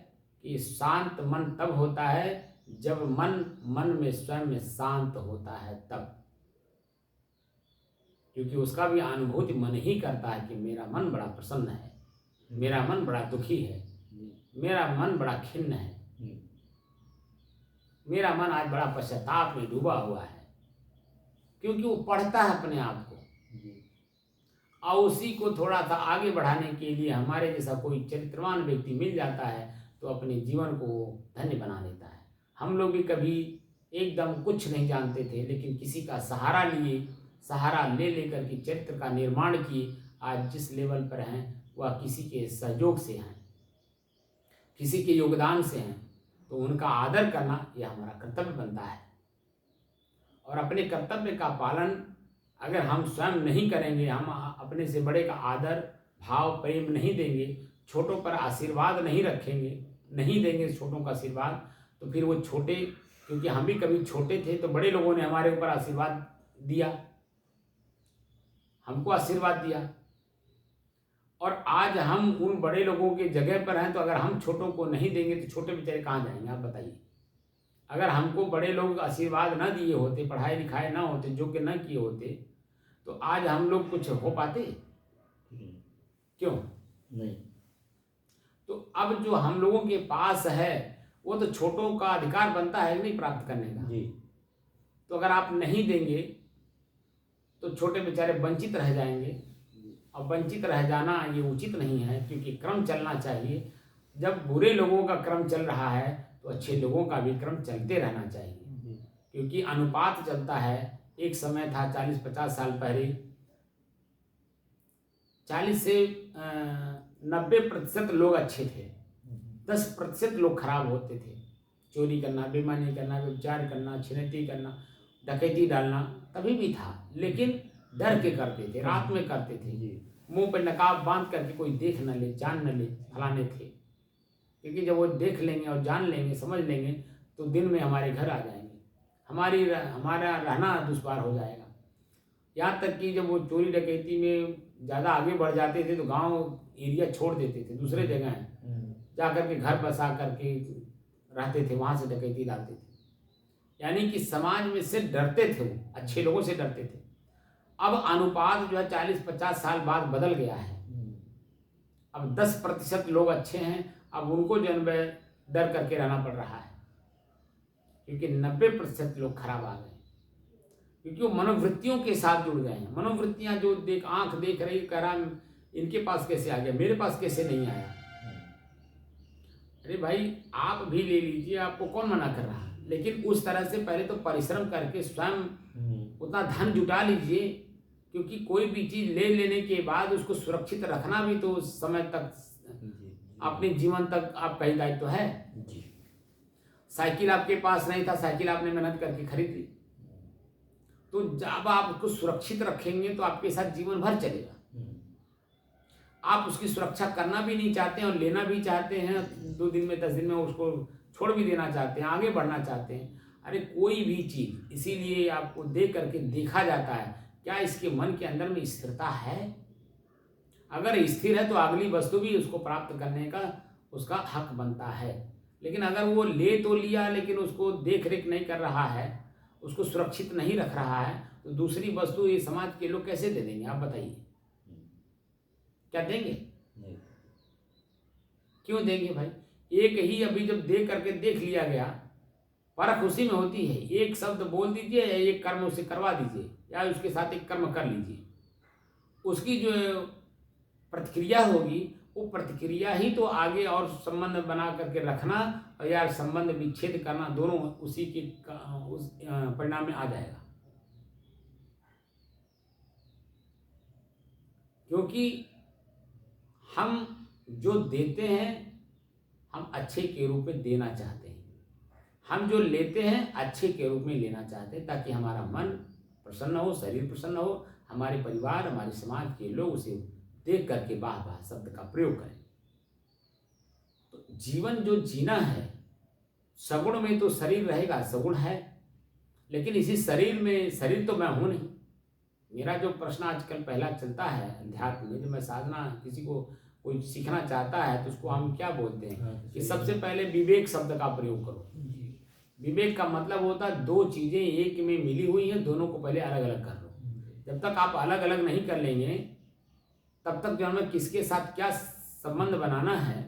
कि शांत मन तब होता है जब मन में स्वयं में शांत होता है तब, क्योंकि उसका भी अनुभूति मन ही करता है कि मेरा मन बड़ा प्रसन्न है, मेरा मन बड़ा दुखी है, मेरा मन बड़ा खिन्न है, मेरा मन आज बड़ा पश्चाताप में डूबा हुआ है, क्योंकि वो पढ़ता है अपने आप को। और उसी को थोड़ा सा आगे बढ़ाने के लिए हमारे जैसा कोई चरित्रवान व्यक्ति मिल जाता है तो अपने जीवन को धन्य बना लेता है। हम लोग भी कभी एकदम कुछ नहीं जानते थे, लेकिन किसी का सहारा ले लेकर के चरित्र का निर्माण किए आज जिस लेवल पर हैं वह किसी के सहयोग से हैं, किसी के योगदान से हैं। तो उनका आदर करना यह हमारा कर्तव्य बनता है। और अपने कर्तव्य का पालन अगर हम स्वयं नहीं करेंगे, हम अपने से बड़े का आदर भाव प्रेम नहीं देंगे, छोटों पर आशीर्वाद नहीं रखेंगे, नहीं देंगे छोटों का आशीर्वाद, तो फिर वो छोटे, क्योंकि हम भी कभी छोटे थे तो बड़े लोगों ने हमारे ऊपर आशीर्वाद दिया, हमको आशीर्वाद दिया, और आज हम उन बड़े लोगों के जगह पर हैं। तो अगर हम छोटों को नहीं देंगे तो छोटे बेचारे कहाँ जाएंगे, आप बताइए। अगर हमको बड़े लोग आशीर्वाद न दिए होते, पढ़ाई लिखाई ना होते, योग्य न किए होते, तो आज हम लोग कुछ हो पाते? क्यों नहीं। तो अब जो हम लोगों के पास है वो तो छोटों का अधिकार बनता है नहीं प्राप्त करने का जी। तो अगर आप नहीं देंगे तो छोटे बेचारे वंचित रह जाएंगे, और वंचित रह जाना ये उचित नहीं है, क्योंकि क्रम चलना चाहिए। जब बुरे लोगों का क्रम चल रहा है तो अच्छे लोगों का भी क्रम चलते रहना चाहिए, क्योंकि अनुपात चलता है। एक समय था 40-50 साल पहले 40 से 90% लोग अच्छे थे, 10% लोग खराब होते थे। चोरी करना, बेईमानी करना, व्यभिचार करना, छिनैती करना, डकैती डालना तभी भी था, लेकिन डर के करते थे, रात में करते थे, मुंह पर नकाब बांध करके कोई देख न ले, जान न ले, फलाने थे। क्योंकि जब वो देख लेंगे और जान लेंगे, समझ लेंगे, तो दिन में हमारे घर आ जाएंगे, हमारा रहना दुश्वार हो जाएगा। यहाँ तक कि जब वो चोरी डकैती में ज़्यादा आगे बढ़ जाते थे तो गांव एरिया छोड़ देते थे, दूसरे जगह जा कर के घर बसा करके रहते थे, वहाँ से डकैती डालते थे। यानी कि समाज में से डरते थे, वो अच्छे लोगों से डरते थे। अब अनुपात जो है 40-50 साल बाद बदल गया है। अब 10% लोग अच्छे हैं, अब उनको जो है डर करके रहना पड़ रहा है, क्योंकि 90% लोग खराब आ गए, क्योंकि वो मनोवृत्तियों के साथ जुड़ गए हैं। मनोवृत्तियां जो आंख देख रही, कह रहा इनके पास कैसे आ गया, मेरे पास कैसे नहीं आया। अरे भाई आप भी ले लीजिए, आपको कौन मना कर रहा है, लेकिन उस तरह से पहले तो परिश्रम करके स्वयं उतना धन जुटा लीजिए, क्योंकि कोई भी चीज लेने के बाद उसको सुरक्षित रखना भी तो उस समय तक, अपने जीवन तक आपका ही दायित्व है। साइकिल आपके पास नहीं था, साइकिल आपने मेहनत करके खरीद ली, तो जब आप उसको सुरक्षित रखेंगे तो आपके साथ जीवन भर चलेगा। आप उसकी सुरक्षा करना भी नहीं चाहते हैं और लेना भी चाहते हैं, 2 दिन में 10 दिन में उसको छोड़ भी देना चाहते हैं, आगे बढ़ना चाहते हैं। अरे कोई भी चीज इसीलिए आपको देख करके देखा जाता है, क्या इसके मन के अंदर में स्थिरता है। अगर स्थिर है तो अगली वस्तु भी उसको प्राप्त करने का उसका हक बनता है। लेकिन अगर वो ले तो लिया, लेकिन उसको देख रेख नहीं कर रहा है, उसको सुरक्षित नहीं रख रहा है, तो दूसरी वस्तु ये समाज के लोग कैसे दे देंगे, आप बताइए। क्या देंगे? नहीं। क्यों देंगे भाई? एक ही अभी जब देख करके देख लिया गया, परख उसी में होती है। एक शब्द बोल दीजिए या एक कर्म उसे करवा दीजिए या उसके साथ एक कर्म कर लीजिए, उसकी जो प्रतिक्रिया होगी वो प्रतिक्रिया ही तो आगे और संबंध बना करके रखना और या संबंध विच्छेद करना, दोनों उसी के उस परिणाम में आ जाएगा। क्योंकि हम जो देते हैं हम अच्छे के रूप में देना चाहते हैं, हम जो लेते हैं अच्छे के रूप में लेना चाहते हैं, ताकि हमारा मन प्रसन्न हो, शरीर प्रसन्न हो, हमारे परिवार, हमारे समाज के लोग उसे देख करके वाह वाह शब्द का प्रयोग करें। तो जीवन जो जीना है, सगुण में तो शरीर रहेगा, सगुण है, लेकिन इसी शरीर में, शरीर तो मैं हूं नहीं। मेरा जो प्रश्न आजकल पहला चलता है अध्यात्म में, जब मैं साधना किसी को कोई सीखना चाहता है तो उसको हम क्या बोलते हैं कि सबसे पहले विवेक शब्द का प्रयोग करो। विवेक का मतलब होता है 2 चीजें एक में मिली हुई हैं, दोनों को पहले अलग अलग कर लो। जब तक आप अलग अलग नहीं कर लेंगे तब तक जो हमें किसके साथ क्या संबंध बनाना है,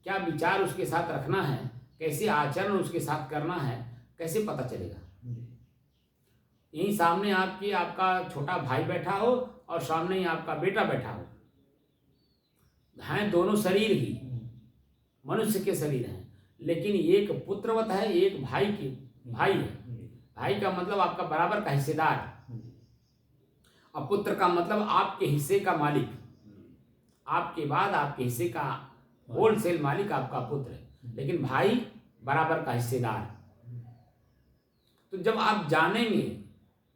क्या विचार उसके साथ रखना है, कैसे आचरण उसके साथ करना है, कैसे पता चलेगा। यहीं सामने आपका छोटा भाई बैठा हो और सामने ही आपका बेटा बैठा हो, हैं दोनों शरीर ही, मनुष्य के शरीर हैं, लेकिन एक पुत्रवत है, एक भाई है। भाई का मतलब आपका बराबर का हिस्सेदार, और पुत्र का मतलब आपके हिस्से का मालिक, आपके बाद आपके हिस्से का होलसेल मालिक आपका पुत्र है, लेकिन भाई बराबर का हिस्सेदार। तो जब आप जानेंगे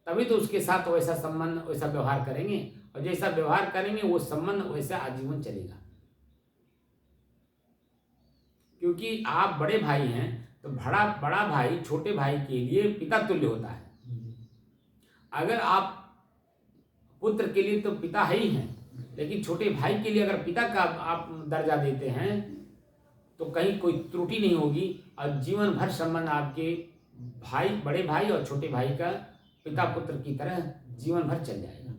तभी तो उसके साथ वैसा संबंध, वैसा व्यवहार करेंगे, और जैसा व्यवहार करेंगे वो संबंध वैसा आजीवन चलेगा। क्योंकि आप बड़े भाई हैं तो बड़ा भाई छोटे भाई के लिए पिता तुल्य होता है। अगर आप पुत्र के लिए तो पिता है ही हैं, लेकिन छोटे भाई के लिए अगर पिता का आप दर्जा देते हैं तो कहीं कोई त्रुटि नहीं होगी और जीवन भर संबंध आपके भाई, बड़े भाई और छोटे भाई का पिता पुत्र की तरह जीवन भर चल जाएगा।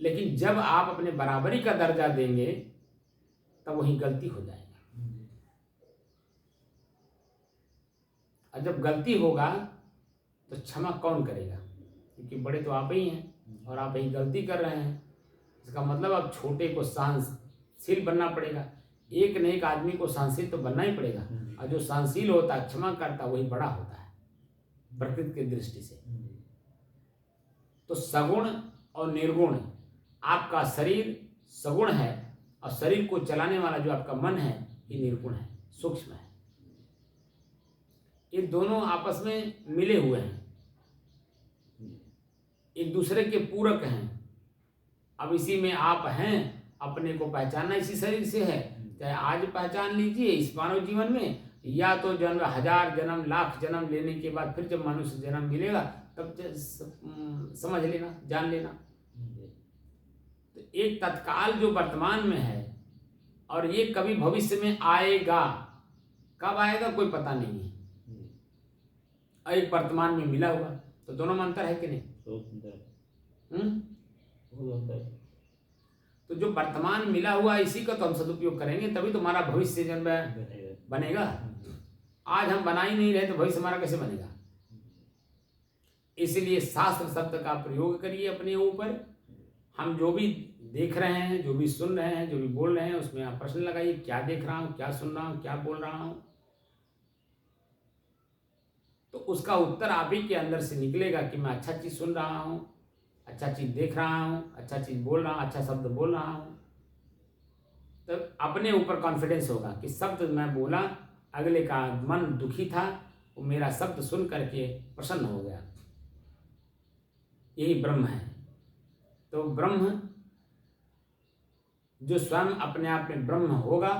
लेकिन जब आप अपने बराबरी का दर्जा देंगे तब वहीं गलती हो जाएगा। और जब गलती होगा तो क्षमा कौन करेगा, क्योंकि बड़े तो आप ही हैं और आप ही गलती कर रहे हैं। इसका मतलब अब छोटे को सहनशील बनना पड़ेगा। एक न एक आदमी को सहनशील तो बनना ही पड़ेगा, और जो सहनशील होता है, क्षमा करता, वही बड़ा होता है प्रकृति की दृष्टि से। तो सगुण और निर्गुण, आपका शरीर सगुण है और शरीर को चलाने वाला जो आपका मन है ये निर्गुण है, सूक्ष्म है। ये दोनों आपस में मिले हुए हैं, एक दूसरे के पूरक हैं। अब इसी में आप हैं, अपने को पहचानना इसी शरीर से है, चाहे आज पहचान लीजिए इस मानव जीवन में, या तो जन्म 1000 जन्म लाख जन्म लेने के बाद फिर जब मनुष्य जन्म मिलेगा तब समझ लेना, जान लेना। तो एक तत्काल जो वर्तमान में है और ये कभी भविष्य में आएगा, कब आएगा कोई पता नहीं है, और एक वर्तमान में मिला हुआ, तो दोनों में अंतर है कि नहीं? तो जो वर्तमान मिला हुआ इसी का तो हम सदुपयोग करेंगे, तभी तो हमारा भविष्य जन्म बनेगा। आज हम बना ही नहीं रहे तो भविष्य हमारा कैसे बनेगा? इसलिए शास्त्र शब्द का प्रयोग करिए अपने ऊपर। हम जो भी देख रहे हैं, जो भी सुन रहे हैं, जो भी बोल रहे हैं, उसमें आप प्रश्न लगाइए, क्या देख रहा हूँ, क्या सुन रहा हूँ, क्या बोल रहा हूँ। तो उसका उत्तर आप ही के अंदर से निकलेगा कि मैं अच्छा चीज़ सुन रहा हूँ, अच्छा चीज़ देख रहा हूँ, अच्छा चीज़ बोल रहा हूँ, अच्छा शब्द बोल रहा हूँ। तो अपने ऊपर कॉन्फिडेंस होगा कि शब्द मैं बोला, अगले का मन दुखी था, वो मेरा शब्द सुन करके प्रसन्न हो गया। यही ब्रह्म है। तो ब्रह्म जो स्वयं अपने आप में ब्रह्म होगा,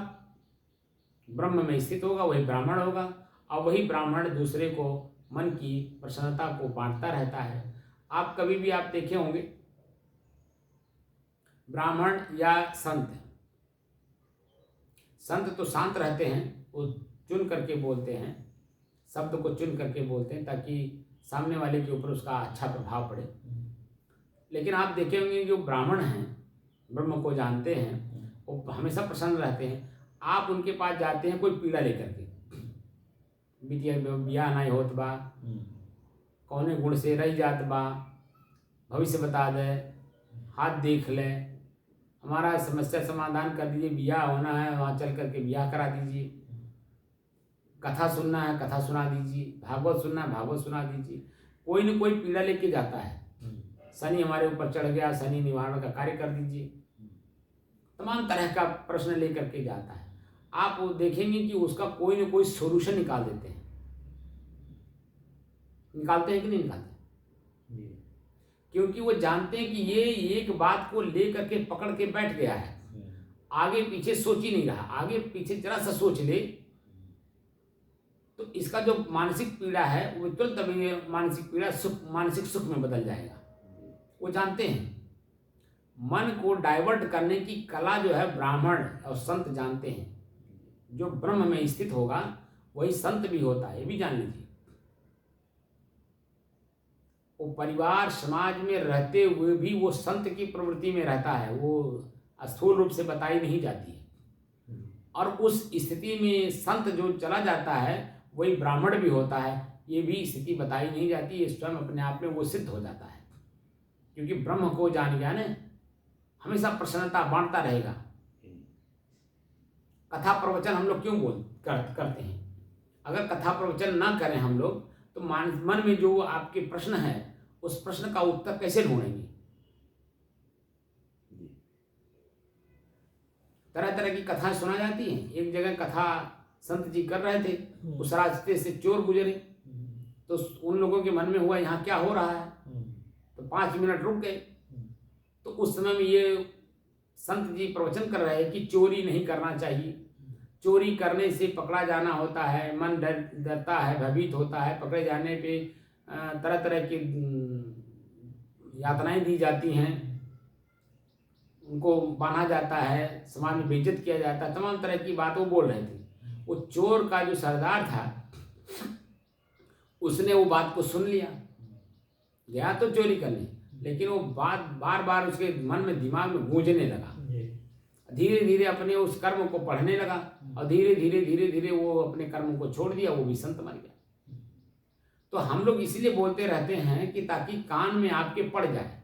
ब्रह्म में स्थित होगा, वही ब्राह्मण होगा, और वही ब्राह्मण दूसरे को मन की प्रसन्नता को बांटता रहता है। आप कभी भी आप देखे होंगे ब्राह्मण या संत तो शांत रहते हैं, वो चुन करके बोलते हैं, शब्द को चुन करके बोलते हैं ताकि सामने वाले के ऊपर उसका अच्छा प्रभाव पड़े। लेकिन आप देखे होंगे जो ब्राह्मण हैं, ब्रह्म को जानते हैं, वो हमेशा प्रसन्न रहते हैं। आप उनके पास जाते हैं कोई पीड़ा लेकर के, बिटिया बियाह नहीं होत बा, कौने गुण से रह जात बा, भविष्य बता दे, हाथ देख ले, हमारा समस्या समाधान कर दीजिए, बियाह होना है वहाँ चल करके बियाह करा दीजिए, कथा सुनना है कथा सुना दीजिए, भागवत सुनना है भागवत सुना दीजिए। कोई न कोई पीड़ा लेके जाता है। शनि हमारे ऊपर चढ़ गया, शनि निवारण का कार्य कर दीजिए, तमाम तरह का प्रश्न लेकर के जाता है। आप देखेंगे कि उसका कोई न कोई सोल्यूशन निकाल देते हैं। निकालते हैं कि नहीं निकालते? क्योंकि वो जानते हैं कि ये एक बात को लेकर के पकड़ के बैठ गया है, आगे पीछे सोच ही नहीं रहा। आगे पीछे जरा सा सोच ले तो इसका जो मानसिक पीड़ा है वो तुरंत अभी मानसिक पीड़ा मानसिक सुख में बदल जाएगा। वो जानते हैं मन को डाइवर्ट करने की कला जो है ब्राह्मण और संत जानते हैं। जो ब्रह्म में स्थित होगा वही संत भी होता है, ये भी जान लीजिए। वो परिवार समाज में रहते हुए भी वो संत की प्रवृत्ति में रहता है, वो स्थूल रूप से बताई नहीं जाती है। और उस स्थिति में संत जो चला जाता है वही ब्राह्मण भी होता है, ये भी स्थिति बताई नहीं जाती है। स्वयं अपने आप में वो सिद्ध हो जाता है, क्योंकि ब्रह्म को जान गया न हमेशा प्रसन्नता बांटता रहेगा। कथा प्रवचन हम लोग क्यों करते हैं? अगर कथा प्रवचन ना करें हम लोग तो मन में जो आपके प्रश्न है उस प्रश्न का उत्तर कैसे ढूंढेंगे? तरह तरह की कथाएं सुना जाती हैं। एक जगह कथा संत जी कर रहे थे, उस रास्ते से चोर गुजरे, तो उन लोगों के मन में हुआ यहाँ क्या हो रहा है, तो 5 मिनट रुक गए। तो उस समय में ये संत जी प्रवचन कर रहे हैं कि चोरी नहीं करना चाहिए, चोरी करने से पकड़ा जाना होता है, मन डरता है, भयभीत होता है, पकड़े जाने पे तरह तरह की यातनाएं दी जाती हैं, उनको बांधा जाता है, समाज में बेइज्जत किया जाता है, तमाम तरह की बात वो बोल रहे थे। वो चोर का जो सरदार था उसने वो बात को सुन लिया, गया तो चोरी करने, लेकिन वो बात बार बार उसके मन में दिमाग में गूंजने लगा। धीरे धीरे अपने उस कर्म को पढ़ने लगा और धीरे धीरे धीरे धीरे वो अपने कर्म को छोड़ दिया, वो भी संत बन गया। तो हम लोग इसीलिए बोलते रहते हैं कि ताकि कान में आपके पड़ जाए,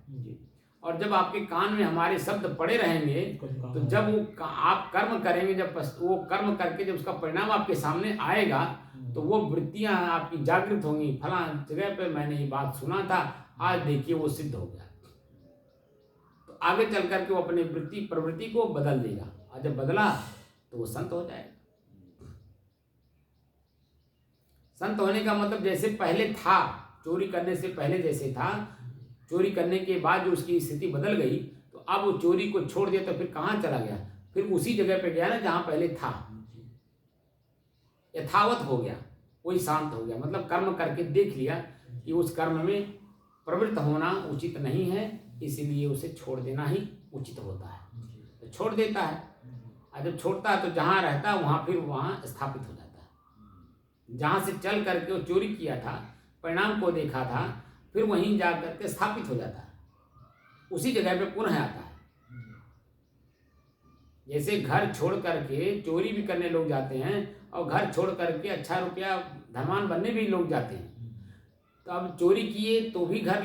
और जब आपके कान में हमारे शब्द पड़े रहेंगे तो जब वो आप कर्म करेंगे, जब वो कर्म करके जब उसका परिणाम आपके सामने आएगा तो वो वृत्तियां आपकी जागृत होंगी। फला जगह पे मैंने ये बात सुना था, आज देखिए वो सिद्ध हो गया। तो आगे चल करके वो अपने प्रवृत्ति को बदल देगा, और जब बदला तो वो संत हो जाएगा। संत होने का मतलब जैसे पहले था, चोरी करने से पहले जैसे था, चोरी करने के बाद जो उसकी स्थिति बदल गई तो अब वो चोरी को छोड़ दिया तो फिर कहाँ चला गया? फिर उसी जगह पे गया ना जहाँ पहले था, यथावत हो गया, वही शांत हो गया। मतलब कर्म करके देख लिया कि उस कर्म में प्रवृत्त होना उचित नहीं है, इसीलिए उसे छोड़ देना ही उचित होता है, तो छोड़ देता है। और जब छोड़ता है तो जहाँ रहता है वहाँ फिर वहाँ स्थापित हो जाता है। जहाँ से चल करके वो चोरी किया था, परिणाम को देखा था, फिर वहीं जा करके स्थापित हो जाता है, उसी जगह पे पुनः आता है। जैसे घर छोड़ करके चोरी भी करने लोग जाते हैं और घर छोड़ करके अच्छा रुपया धनवान बनने भी लोग जाते हैं। तो अब चोरी किए तो भी घर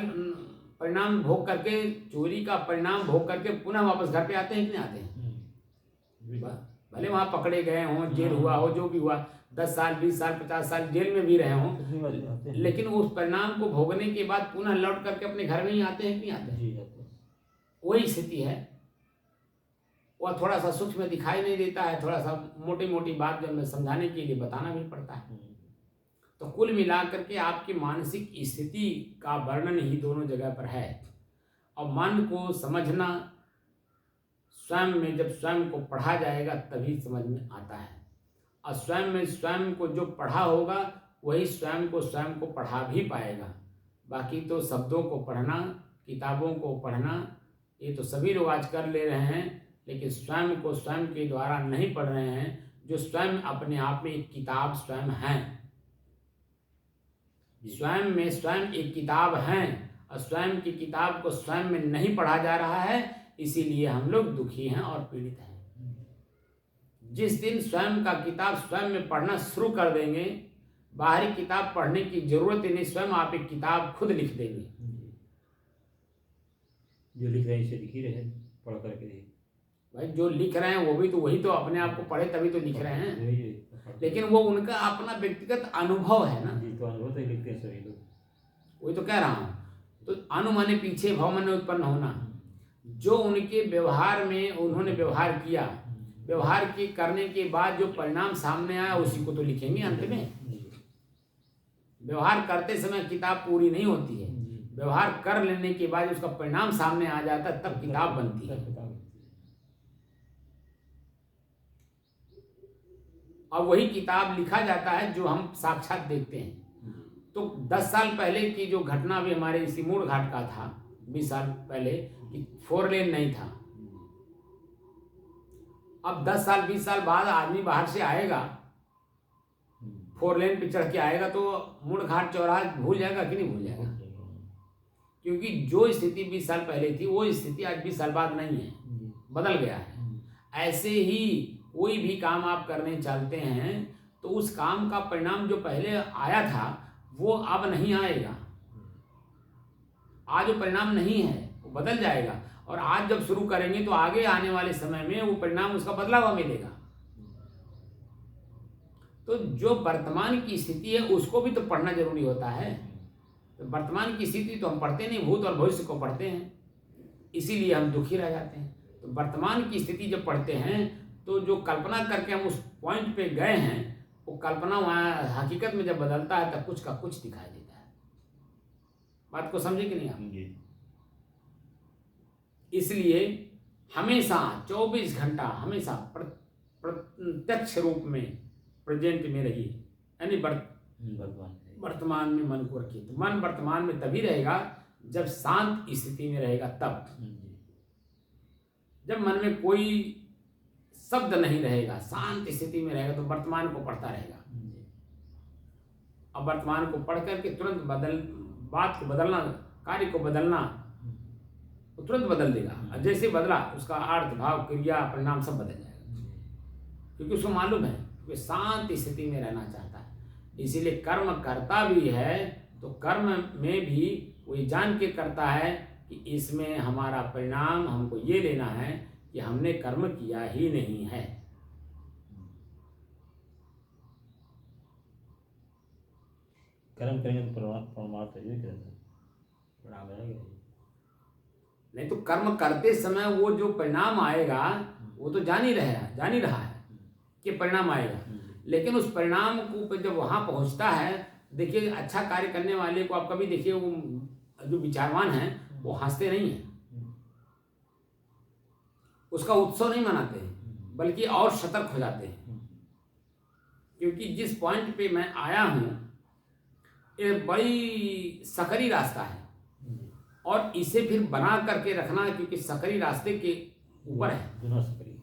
परिणाम भोग करके, चोरी का परिणाम भोग करके पुनः वापस घर पे आते हैं कि नहीं आते हैं? भले वहाँ पकड़े गए हों, जेल हुआ हो, जो भी हुआ, 10 साल 20 साल 50 साल जेल में भी रहे हों, लेकिन उस परिणाम को भोगने के बाद पुनः लौट करके अपने घर में ही आते हैं कि नहीं आते हैं? वही स्थिति है। वह थोड़ा सा सूक्ष्म दिखाई नहीं देता है, थोड़ा सा मोटी मोटी बात जब मैं समझाने के लिए बताना भी पड़ता है। तो कुल मिलाकर के आपकी मानसिक स्थिति का वर्णन ही दोनों जगह पर है। और मन को समझना स्वयं में, जब स्वयं को पढ़ा जाएगा तभी समझ में आता है। और स्वयं में स्वयं को जो पढ़ा होगा वही स्वयं को पढ़ा भी पाएगा। बाकी तो शब्दों को पढ़ना, किताबों को पढ़ना, ये तो सभी लोग आज कर ले रहे हैं, लेकिन स्वयं को स्वयं के द्वारा नहीं पढ़ रहे हैं, जो स्वयं अपने आप में एक किताब स्वयं हैं। स्वयं में स्वयं एक किताब हैं और स्वयं की किताब को स्वयं में नहीं पढ़ा जा रहा है, इसीलिए हम लोग दुखी हैं और पीड़ित हैं। जिस दिन स्वयं का किताब स्वयं में पढ़ना शुरू कर देंगे, बाहरी किताब पढ़ने की जरूरत ही नहीं, स्वयं आप एक किताब खुद लिख देंगे। जो लिख रहे हैं इसे लिख ही रहे, पढ़ करके भाई जो लिख रहे हैं वो भी तो वही तो अपने आप को पढ़े तभी तो लिख रहे हैं, लेकिन वो उनका अपना व्यक्तिगत अनुभव है ना। जी, तो अनुभव तो लिखते हैं सभी लोग, वही तो कह रहा हूँ। तो अनु माने पीछे, भव माने उत्पन्न होना। जो उनके व्यवहार में उन्होंने व्यवहार किया, व्यवहार के करने के बाद जो परिणाम सामने आया उसी को तो लिखेंगे अंत में। व्यवहार करते समय किताब पूरी नहीं होती है, व्यवहार कर लेने के बाद उसका परिणाम सामने आ जाता है तब किताब बनती है। और वही किताब लिखा जाता है जो हम साक्षात देखते हैं। तो 10 साल पहले की जो घटना भी हमारे इसी मूड़ घाट का था, 20 साल पहले, कि 4 लेन नहीं था। अब 10 साल 20 साल बाद आदमी बाहर से आएगा, 4 लेन पे चढ़ के आएगा तो मूड़ घाट चौराहा भूल जाएगा कि नहीं भूल जाएगा? क्योंकि जो स्थिति 20 साल पहले थी वो स्थिति आज 20 साल बाद नहीं है, बदल गया है। ऐसे ही कोई भी काम आप करने चलते हैं तो उस काम का परिणाम जो पहले आया था वो अब नहीं आएगा। आज वो परिणाम नहीं है, वो बदल जाएगा। और आज जब शुरू करेंगे तो आगे आने वाले समय में वो परिणाम उसका बदला हुआ मिलेगा। तो जो वर्तमान की स्थिति है उसको भी तो पढ़ना जरूरी होता है। तो वर्तमान की स्थिति तो हम पढ़ते नहीं, भूत और भविष्य को पढ़ते हैं, इसीलिए हम दुखी रह जाते हैं। तो वर्तमान की स्थिति जब पढ़ते हैं तो जो कल्पना करके हम उस पॉइंट पे गए हैं, वो कल्पना वहाँ हकीकत में जब बदलता है तब कुछ का कुछ दिखाई देता है। बात को समझे कि नहीं आप? इसलिए हमेशा 24 घंटा हमेशा प्रत्यक्ष रूप में प्रेजेंट में रहिए, यानी वर्तमान में मन को रखिए। तो मन वर्तमान में तभी रहेगा जब शांत स्थिति में रहेगा तब। जब मन में कोई शब्द नहीं रहेगा, शांत स्थिति में रहेगा, तो वर्तमान को पढ़ता रहेगा। अब वर्तमान को पढ़ करके तुरंत बात को बदलना, कार्य को बदलना, वो तुरंत बदल देगा। और जैसे बदला उसका अर्थ, भाव, क्रिया, परिणाम सब बदल जाएगा, क्योंकि उसको मालूम है कि शांत स्थिति में रहना चाहता है। इसीलिए कर्म करता भी है तो कर्म में भी वही जान के करता है कि इसमें हमारा परिणाम हमको ये लेना है कि हमने कर्म किया ही नहीं है। कर्म करेंगे तो परमार्थ परिणाम आएगा नहीं, तो कर्म करते समय वो जो परिणाम आएगा वो तो जान ही रहा है कि परिणाम आएगा। लेकिन उस परिणाम को जब वहाँ पहुँचता है, देखिए अच्छा कार्य करने वाले को आप कभी देखिए, वो जो विचारवान हैं वो हंसते नहीं हैं, उसका उत्सव नहीं मनाते हैं। बल्कि और सतर्क हो जाते हैं। क्योंकि जिस पॉइंट पे मैं आया हूँ ये बड़ी सकरी रास्ता है और इसे फिर बना करके रखना, क्योंकि सकरी रास्ते के ऊपर है, गुना सकरी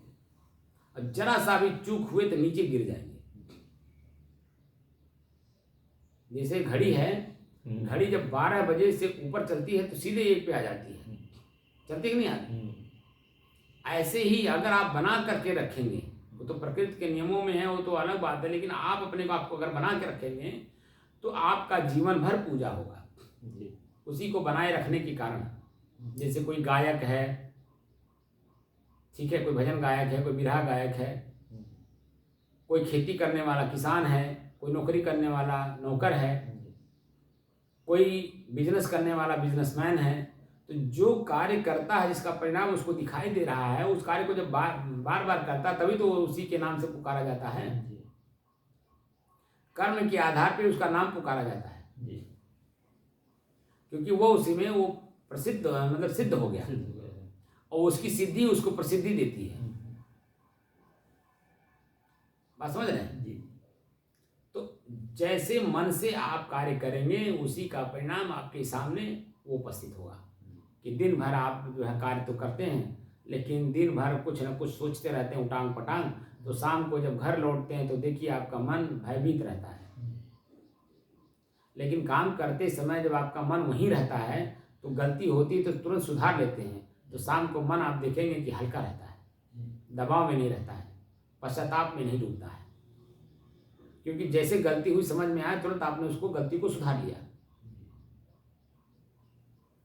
और जरा सा भी चूक हुए तो नीचे गिर जाएंगे। जैसे घड़ी है, घड़ी जब 12 बजे से ऊपर चलती है तो सीधे 1 पे आ जाती है, चलती कि नहीं आती? ऐसे ही अगर आप बना करके रखेंगे, वो तो प्रकृति के नियमों में है, वो तो अलग बात है, लेकिन आप अपने आप को अगर बना के रखेंगे तो आपका जीवन भर पूजा होगा उसी को बनाए रखने के कारण। जैसे कोई गायक है, ठीक है, कोई भजन गायक है, कोई बिरहा गायक है, कोई खेती करने वाला किसान है, कोई नौकरी करने वाला नौकर है, कोई बिजनेस करने वाला बिजनेसमैन है। तो जो कार्य करता है जिसका परिणाम उसको दिखाई दे रहा है, उस कार्य को जब बार बार करता है तभी तो उसी के नाम से पुकारा जाता है। कर्म के आधार पे उसका नाम पुकारा जाता है, क्योंकि वो उसी में वो प्रसिद्ध मतलब सिद्ध हो गया और उसकी सिद्धि उसको प्रसिद्धि देती है। बात समझ रहे हैं? तो जैसे मन से आप कार्य करेंगे उसी का परिणाम आपके सामने वो उपस्थित होगा। कि दिन भर आप जो है कार्य तो करते हैं, लेकिन दिन भर कुछ न कुछ सोचते रहते हैं उटांग पटांग, तो शाम को जब घर लौटते हैं तो देखिए आपका मन भयभीत रहता है। लेकिन काम करते समय जब आपका मन वहीं रहता है तो गलती होती तो तुरंत सुधार लेते हैं, तो शाम को मन आप देखेंगे कि हल्का रहता है, दबाव में नहीं रहता है, पश्चाताप में नहीं डूबता है, क्योंकि जैसे गलती हुई समझ में आए तुरंत आपने उसको गलती को सुधार लिया,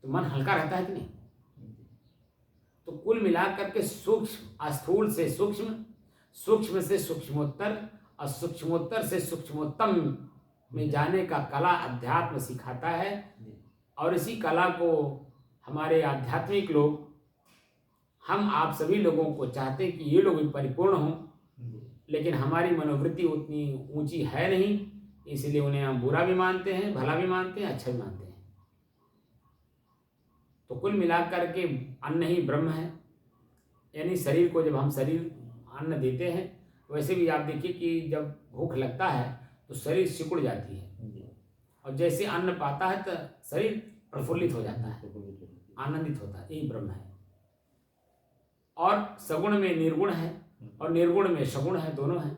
तो मन हल्का रहता है कि नहीं? तो कुल मिलाकर के सूक्ष्म स्थूल से सूक्ष्म, सूक्ष्म से सूक्ष्मोत्तर और सूक्ष्मोत्तर से सूक्ष्मोत्तम में जाने का कला अध्यात्म सिखाता है। और इसी कला को हमारे आध्यात्मिक लोग, हम आप सभी लोगों को चाहते हैं कि ये लोग भी परिपूर्ण हों, लेकिन हमारी मनोवृत्ति उतनी ऊंची है नहीं, इसलिए उन्हें हम बुरा भी मानते हैं, भला भी मानते हैं, अच्छा भी मानते हैं। तो कुल मिलाकर के अन्न ही ब्रह्म है, यानी शरीर को जब हम शरीर अन्न देते हैं, वैसे भी आप देखिए कि जब भूख लगता है तो शरीर सिकुड़ जाती है, और जैसे अन्न पाता है तो शरीर प्रफुल्लित हो जाता है, आनंदित होता है। यही ब्रह्म है। और सगुण में निर्गुण है और निर्गुण में सगुण है, दोनों हैं।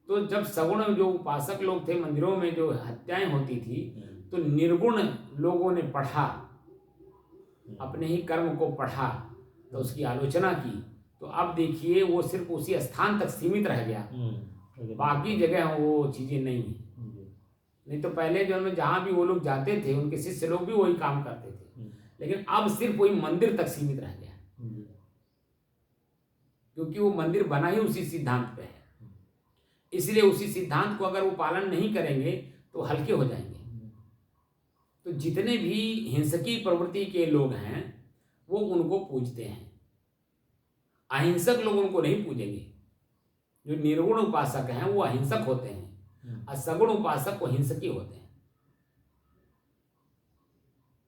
तो जब सगुण जो उपासक लोग थे, मंदिरों में जो हत्याएं होती थी, तो निर्गुण लोगों ने पढ़ा, अपने ही कर्म को पढ़ा, तो उसकी आलोचना की, तो अब देखिए वो सिर्फ उसी स्थान तक सीमित रह गया, बाकी जगह वो चीजें नहीं है। नहीं तो पहले जो में जहाँ भी वो लोग जाते थे उनके शिष्य लोग भी वही काम करते थे, लेकिन अब सिर्फ वही मंदिर तक सीमित रह गया, क्योंकि वो मंदिर बना ही उसी सिद्धांत पे है। इसलिए उसी सिद्धांत को अगर वो पालन नहीं करेंगे तो हल्के हो जाएंगे। तो जितने भी हिंसकी प्रवृत्ति के लोग हैं वो उनको पूजते हैं, अहिंसक लोग उनको नहीं पूजेंगे। जो निर्गुण उपासक हैं वो अहिंसक होते हैं और सगुण उपासक वो हिंसकी होते हैं,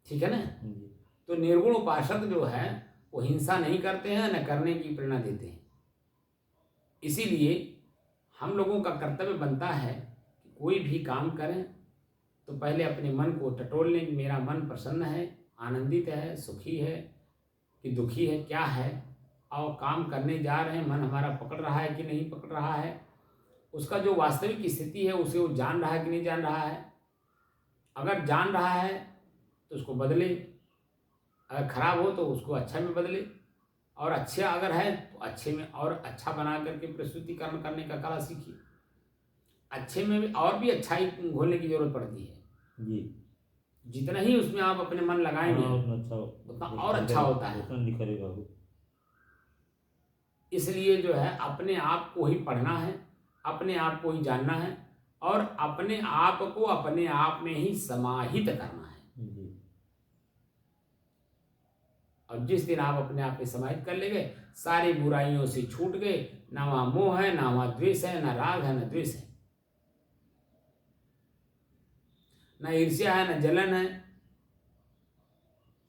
ठीक है ना? तो निर्गुण उपासक जो है वो हिंसा नहीं करते हैं, न करने की प्रेरणा देते हैं। इसीलिए हम लोगों का कर्तव्य बनता है कि कोई भी काम करें तो पहले अपने मन को टटोल लें, मेरा मन प्रसन्न है, आनंदित है, सुखी है कि दुखी है, क्या है, और काम करने जा रहे हैं, मन हमारा पकड़ रहा है कि नहीं पकड़ रहा है, उसका जो वास्तविक स्थिति है उसे वो जान रहा है कि नहीं जान रहा है। अगर जान रहा है तो उसको बदले, अगर खराब हो तो उसको अच्छा में बदले, और अच्छा अगर है तो अच्छे में और अच्छा बना करके प्रस्तुतिकरण करने का कला सीखिए। अच्छे में भी और भी अच्छाई घोलने की जरूरत पड़ती है जी। जितना ही उसमें आप अपने मन लगाएंगे उतना और अच्छा होता है। इसलिए जो है अपने आप को ही पढ़ना है, अपने आप को ही जानना है, और अपने आप को अपने आप में ही समाहित करना है। और जिस दिन आप अपने आप में समाहित कर लेंगे, सारी बुराइयों से छूट गए, ना वहाँ मोह है, ना वहाँ द्वेष है, ना राग है, ना द्वेष है, ना ईर्ष्या है, ना जलन है,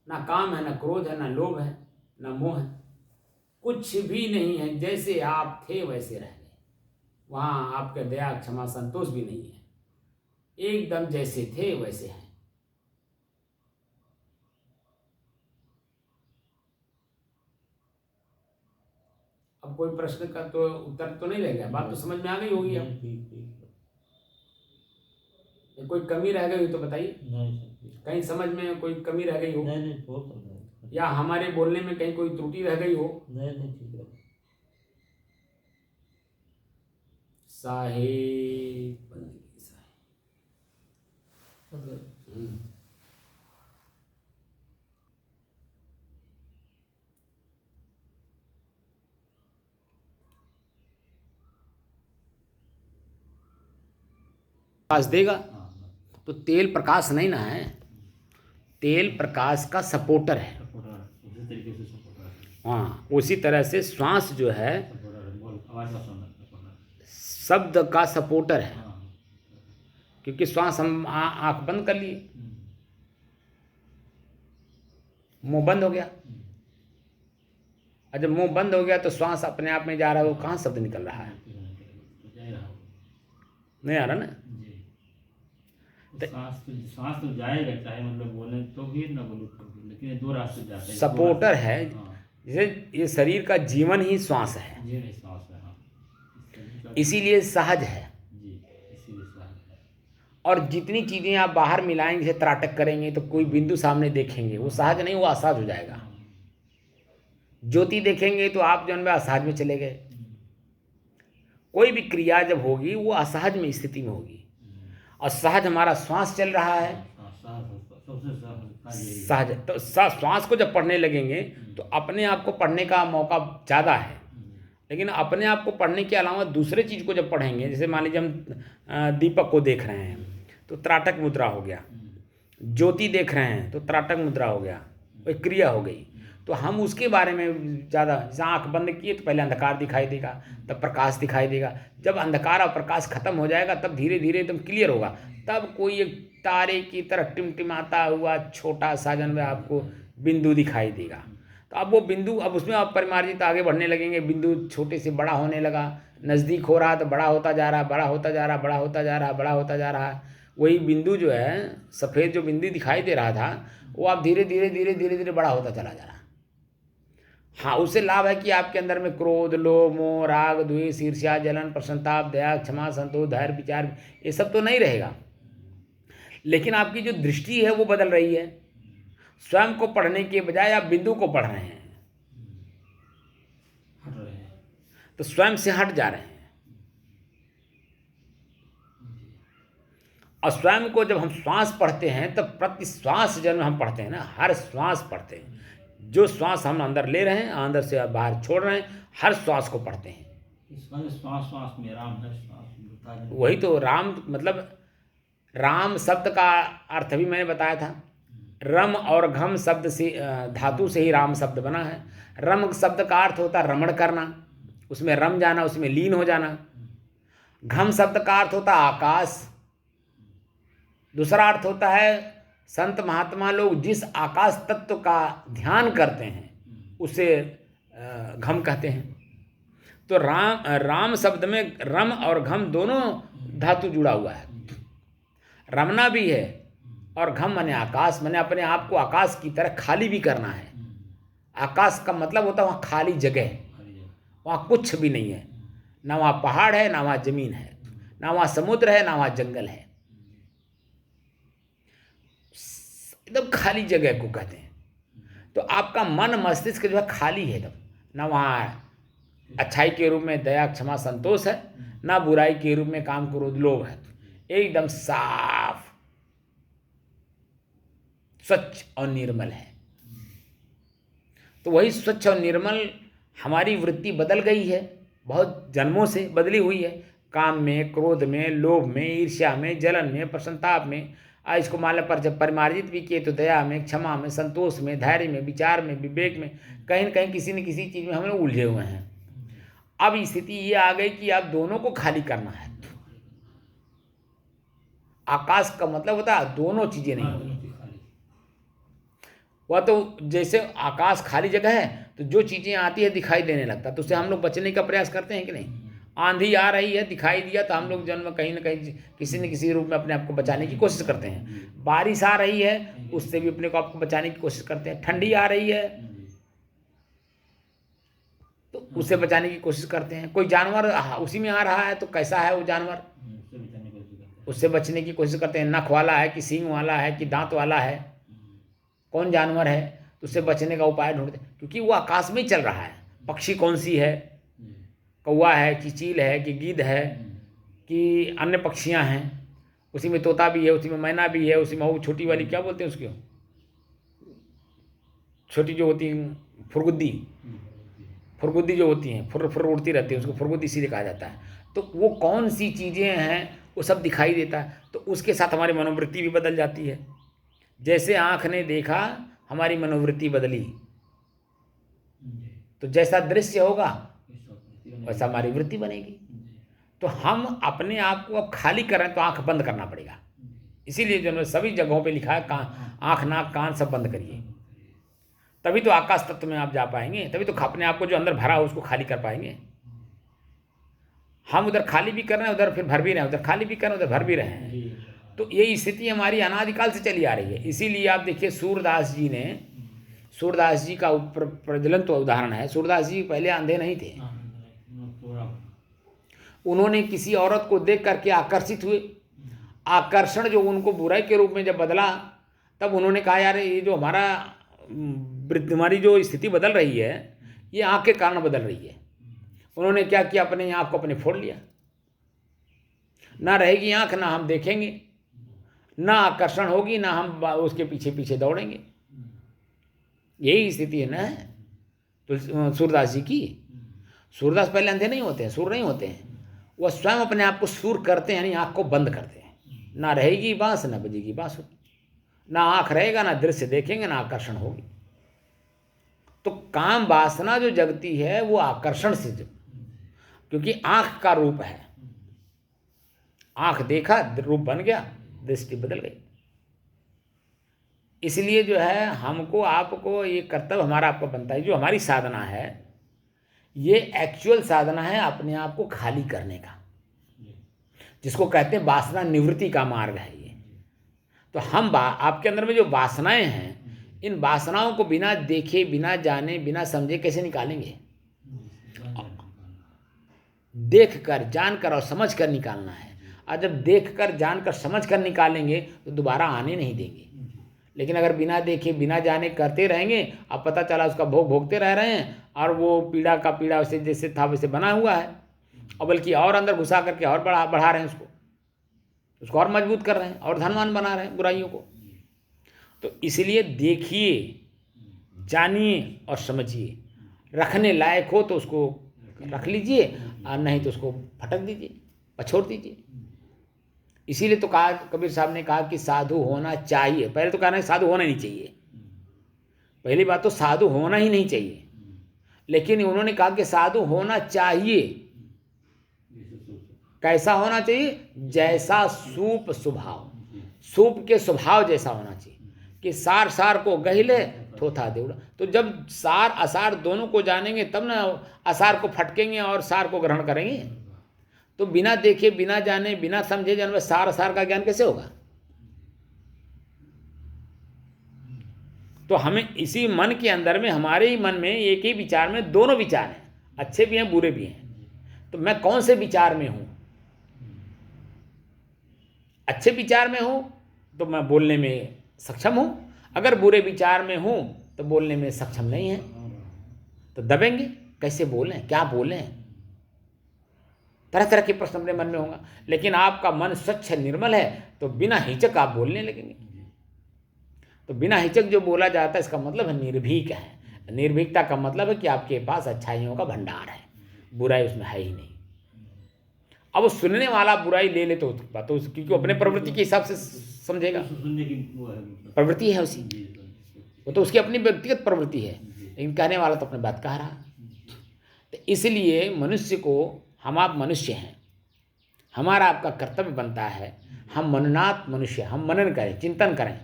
ना काम है, ना क्रोध है, ना लोभ है, ना मोह है। कुछ भी नहीं है, जैसे आप थे वैसे रह गए। वहाँ आपके दया क्षमा संतोष भी नहीं है, एकदम जैसे थे वैसे हैं। अब कोई प्रश्न का तो उत्तर तो नहीं रह गया, बात तो समझ में आ गई होगी। अब ठीक ठीक। कोई कमी रह गई हो तो बताइए, नहीं सर, ठीक। कहीं समझ में कोई कमी रह गई हो, नहीं नहीं, बहुत समझ में। या हमारे बोलने में कहीं कोई त्रुटि रह गई हो। नहीं नहीं, ठीक है। साहेब बंदगी साहेब। प्रकाश देगा तो तेल प्रकाश नहीं ना है, तेल प्रकाश का सपोर्टर है। उसी तरीके से सपोर्टर है। हाँ, उसी तरह से श्वास जो है आवाज का सुनना। शब्द का सपोर्टर है, क्योंकि श्वास हम आंख बंद कर लिए, मुंह बंद हो गया, और जब मुंह बंद हो गया तो श्वास अपने आप में जा रहा है, वो कहाँ शब्द निकल रहा है, नहीं आ रहा ना। सांस तो जाएगा, चाहे मतलब बोले तो भी ना बोले तो भी, लेकिन ये दो रास्ते जाते हैं। सपोर्टर है, जैसे ये शरीर का जीवन ही श्वास है, जीवन श्वास है। हाँ, इसीलिए सहज है। जी, इसीलिए सहज है। और जितनी चीजें आप बाहर मिलाएंगे, जैसे त्राटक करेंगे तो कोई बिंदु सामने देखेंगे, वो सहज नहीं, वो असहज हो जाएगा। ज्योति देखेंगे तो आप जो है असहज में चले गए। कोई भी क्रिया जब होगी वो असहज में स्थिति में होगी, और सहज हमारा श्वास चल रहा है। सहज तो श्वास को जब पढ़ने लगेंगे तो अपने आप को पढ़ने का मौका ज़्यादा है, लेकिन अपने आप को पढ़ने के अलावा दूसरे चीज़ को जब पढ़ेंगे, जैसे मान लीजिए हम दीपक को देख रहे हैं तो त्राटक मुद्रा हो गया, ज्योति देख रहे हैं तो त्राटक मुद्रा हो गया, एक क्रिया हो गई। तो हम उसके बारे में ज़्यादा, जैसे आँख बंद किए तो पहले अंधकार दिखाई देगा, तब प्रकाश दिखाई देगा, जब अंधकार और प्रकाश खत्म हो जाएगा तब धीरे धीरे एकदम क्लियर होगा, तब कोई एक तारे की तरह टिमटिमाता हुआ छोटा सा जन में आपको बिंदु दिखाई देगा। तो अब वो बिंदु, अब उसमें आप परिमार्जित आगे बढ़ने लगेंगे, बिंदु छोटे से बड़ा होने लगा, नज़दीक हो रहा तो बड़ा होता जा रहा, बड़ा होता जा रहा, बड़ा होता जा रहा, बड़ा होता जा रहा। वही बिंदु जो है, सफ़ेद जो बिंदु दिखाई दे रहा था, वो आप धीरे धीरे धीरे धीरे धीरे बड़ा होता चला जा रहा। हाँ, उससे लाभ है कि आपके अंदर में क्रोध, लोभ, मोह, राग, द्वेष, ईर्ष्या, जलन, प्रसन्नता, दया, क्षमा, संतोष, धैर्य, विचार, ये सब तो नहीं रहेगा, लेकिन आपकी जो दृष्टि है वो बदल रही है। स्वयं को पढ़ने के बजाय आप बिंदु को पढ़ रहे हैं, हट रहे हैं, तो स्वयं से हट जा रहे हैं। और स्वयं को जब हम श्वास पढ़ते हैं तब प्रति श्वास जब हम पढ़ते हैं ना, हर श्वास पढ़ते हैं, जो श्वास हम अंदर ले रहे हैं, अंदर से बाहर छोड़ रहे हैं, हर श्वास को पढ़ते हैं। श्वास में राम है, श्वास वही तो राम, मतलब राम शब्द का अर्थ भी मैंने बताया था। रम और घम शब्द से, धातु से ही राम शब्द बना है। रम शब्द का अर्थ होता है रमण करना, उसमें रम जाना, उसमें लीन हो जाना। घम शब्द का अर्थ होता है आकाश। दूसरा अर्थ होता है, संत महात्मा लोग जिस आकाश तत्व का ध्यान करते हैं उसे घम कहते हैं। तो राम शब्द में रम और घम दोनों धातु जुड़ा हुआ है। रमना भी है और घम माने आकाश, माने अपने आप को आकाश की तरह खाली भी करना है। आकाश का मतलब होता है वहाँ खाली जगह, वहाँ कुछ भी नहीं है, ना वहाँ पहाड़ है, ना वहाँ जमीन है, ना वहाँ समुद्र है, ना वहाँ जंगल है, एकदम खाली जगह को कहते हैं। तो आपका मन मस्तिष्क जो है खाली है एकदम, ना वहाँ अच्छाई के रूप में दया, क्षमा, संतोष है, ना बुराई के रूप में काम, क्रोध, लोभ है, एकदम साफ, स्वच्छ और निर्मल है। तो वही स्वच्छ और निर्मल हमारी वृत्ति बदल गई है, बहुत जन्मों से बदली हुई है, काम में, क्रोध में, लोभ में, ईर्ष्या में, जलन में, प्रसन्नता में, इसको मान पर जब परिमार्जित भी किए तो दया में, क्षमा में, संतोष में, धैर्य में, विचार में, विवेक में, कहीं न कहीं किसी न किसी चीज़ में हम लोग उलझे हुए हैं। अब स्थिति ये आ गई कि अब दोनों को खाली करना है। आकाश का मतलब होता है दोनों चीज़ें नहीं होगी। वह तो जैसे आकाश खाली जगह है तो जो चीज़ें आती है दिखाई देने लगता, तो उससे हम लोग बचने का प्रयास करते हैं कि नहीं। आंधी आ रही है दिखाई दिया तो हम लोग जन्म कहीं ना कहीं किसी न किसी रूप में अपने आप को बचाने की कोशिश करते हैं। बारिश आ रही है उससे भी अपने को आपको बचाने की कोशिश करते हैं। ठंडी आ रही है तो उससे बचाने की कोशिश करते हैं। कोई जानवर उसी में आ रहा है तो कैसा है वो जानवर, उससे बचने की कोशिश करते हैं। नख वाला है कि सींग वाला है कि दांत वाला है, कौन जानवर है, तो उससे बचने का उपाय ढूंढते हैं। क्योंकि वो आकाश में ही चल रहा है। पक्षी कौन सी है, कौवा है कि चील है कि गीद है कि अन्य पक्षियां हैं, उसी में तोता भी है, उसी में मैना भी है, उसी में वो छोटी वाली क्या बोलते हैं उसको, छोटी जो होती है फुरगुद्दी, फुरगुद्दी जो होती हैं फुर फुर उड़ती रहती है, उसको फुरगुद्दी इसीलिए कहा जाता है। तो वो कौन सी चीज़ें हैं वो सब दिखाई देता है। तो उसके साथ हमारी मनोवृत्ति भी बदल जाती है। जैसे आँख ने देखा हमारी मनोवृत्ति बदली, तो जैसा दृश्य होगा वैसा हमारी वृत्ति बनेगी। तो हम अपने आप को अब खाली करें तो आँख बंद करना पड़ेगा। इसीलिए जो सभी जगहों पे लिखा है आँख नाक कान सब बंद करिए, तभी तो आकाश तत्व में आप जा पाएंगे, तभी तो अपने आप को जो अंदर भरा हो उसको खाली कर पाएंगे। हम उधर खाली भी कर रहे हैं उधर फिर भर भी रहे हैं, उधर खाली भी कर रहे हैं उधर भर भी रहे हैं। तो ये स्थिति हमारी अनादिकाल से चली आ रही है। इसीलिए आप देखिए सूरदास जी ने, सूरदास जी का प्रज्वलन उदाहरण है। सूरदास जी पहले अंधे नहीं थे, उन्होंने किसी औरत को देख करके आकर्षित हुए। आकर्षण जो उनको बुराई के रूप में जब बदला तब उन्होंने कहा यार ये जो हमारी जो स्थिति बदल रही है ये आँख के कारण बदल रही है। उन्होंने क्या किया, अपने आँख को अपने फोड़ लिया। ना रहेगी आँख ना हम देखेंगे, ना आकर्षण होगी ना हम उसके पीछे पीछे दौड़ेंगे। यही स्थिति है ना तो सूरदास जी की। सूरदास पहले अंधे नहीं होते हैं, सूर नहीं होते हैं, वह स्वयं अपने आप को सूर करते हैं, यानी आँख को बंद करते हैं। ना रहेगी बांस ना बजेगी बांसुरी, ना आँख रहेगा ना दृश्य देखेंगे ना आकर्षण होगी। तो काम वासना जो जगती है वो आकर्षण से क्योंकि आँख का रूप है। आँख देखा रूप बन गया, दृष्टि बदल गई। इसलिए जो है हमको आपको ये कर्तव्य हमारा आपका बनता है। जो हमारी साधना है ये एक्चुअल साधना है अपने आप को खाली करने का, जिसको कहते हैं वासना निवृत्ति का मार्ग है ये। तो हम आपके अंदर में जो वासनाएं हैं इन वासनाओं को बिना देखे बिना जाने बिना समझे कैसे निकालेंगे। देख कर जानकर और समझ कर निकालना है। और जब देख कर जानकर समझ कर निकालेंगे तो दोबारा आने नहीं देंगे। लेकिन अगर बिना देखे बिना जाने करते रहेंगे, अब पता चला उसका भोग भोगते रह रहे हैं और वो पीड़ा का पीड़ा वैसे जैसे था वैसे बना हुआ है, और बल्कि और अंदर घुसा करके और बढ़ा रहे हैं उसको और मजबूत कर रहे हैं और धनवान बना रहे हैं बुराइयों को। तो इसलिए देखिए, जानिए और समझिए। रखने लायक हो तो उसको रख लीजिए और नहीं तो उसको फटक दीजिए, पछोड़ दीजिए। इसीलिए तो कहा, कबीर साहब ने कहा कि साधु होना चाहिए। पहले तो कहना है साधु होना नहीं चाहिए, पहली बात तो साधु होना ही नहीं चाहिए। लेकिन उन्होंने कहा कि साधु होना चाहिए। कैसा होना चाहिए? जैसा सूप स्वभाव, सूप के स्वभाव जैसा होना चाहिए कि सार सार को गहिले थोथा देवड़ा। तो जब सार असार दोनों को जानेंगे तब ना असार को फटकेंगे और सार को ग्रहण करेंगे। तो बिना देखे बिना जाने बिना समझे जन्म सार असार का ज्ञान कैसे होगा? तो हमें इसी मन के अंदर में, हमारे ही मन में एक ही विचार में दोनों विचार हैं, अच्छे भी हैं बुरे भी हैं। तो मैं कौन से विचार में हूं? अच्छे विचार में हूं तो मैं बोलने में सक्षम हूं, अगर बुरे विचार में हूं तो बोलने में सक्षम नहीं है। तो दबेंगे, कैसे बोलें, क्या बोलें, तरह तरह के प्रश्न अपने मन में होगा। लेकिन आपका मन स्वच्छ निर्मल है तो बिना हिचक आप बोलने लगेंगे। तो बिना हिचक जो बोला जाता है इसका मतलब है निर्भीक है। निर्भीकता का मतलब है कि आपके पास अच्छाइयों का भंडार है, बुराई उसमें है ही नहीं। अब वो सुनने वाला बुराई ले ले तो क्योंकि अपने प्रवृत्ति के हिसाब से समझेगा, प्रवृत्ति है उसी, वो तो उसकी अपनी व्यक्तिगत प्रवृत्ति है। लेकिन कहने वाला तो अपनी बात कह रहा। तो इसलिए मनुष्य को, हम आप मनुष्य हैं, हमारा आपका कर्तव्य बनता है हम मननात् मनुष्य, हम मनन करें, चिंतन करें,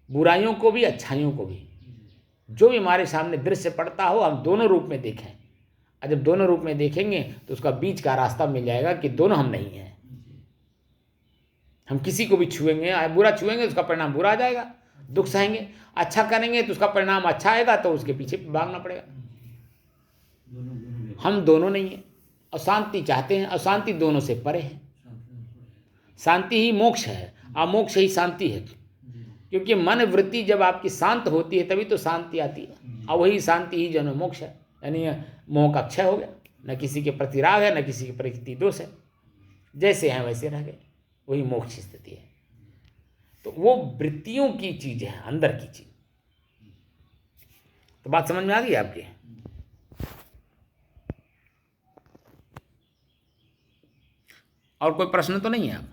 बुराइयों को भी अच्छाइयों को भी। जो भी हमारे सामने दृश्य पड़ता हो हम दोनों रूप में देखें, और जब दोनों रूप में देखेंगे तो उसका बीच का रास्ता मिल जाएगा कि दोनों हम नहीं हैं। हम किसी को भी छुएंगे, बुरा छुएंगे तो उसका परिणाम बुरा आ जाएगा, दुख सहेंगे, अच्छा करेंगे तो उसका परिणाम अच्छा आएगा, तो उसके पीछे भागना पड़ेगा। हम दोनों नहीं हैं, और शांति चाहते हैं, और शांति दोनों से परे है। शांति ही मोक्ष है, अमोक्ष ही शांति है, क्योंकि मन वृत्ति जब आपकी शांत होती है तभी तो शांति आती है, और वही शांति ही जन मोक्ष है। यानी मोह का क्षय हो गया, न किसी के प्रति राग है, न किसी के प्रति दोष है, जैसे हैं वैसे रह गए, वही मोक्ष स्थिति है। तो वो वृत्तियों की चीज है, अंदर की चीज। तो बात समझ में आ गई आपके? और कोई प्रश्न तो नहीं है आप?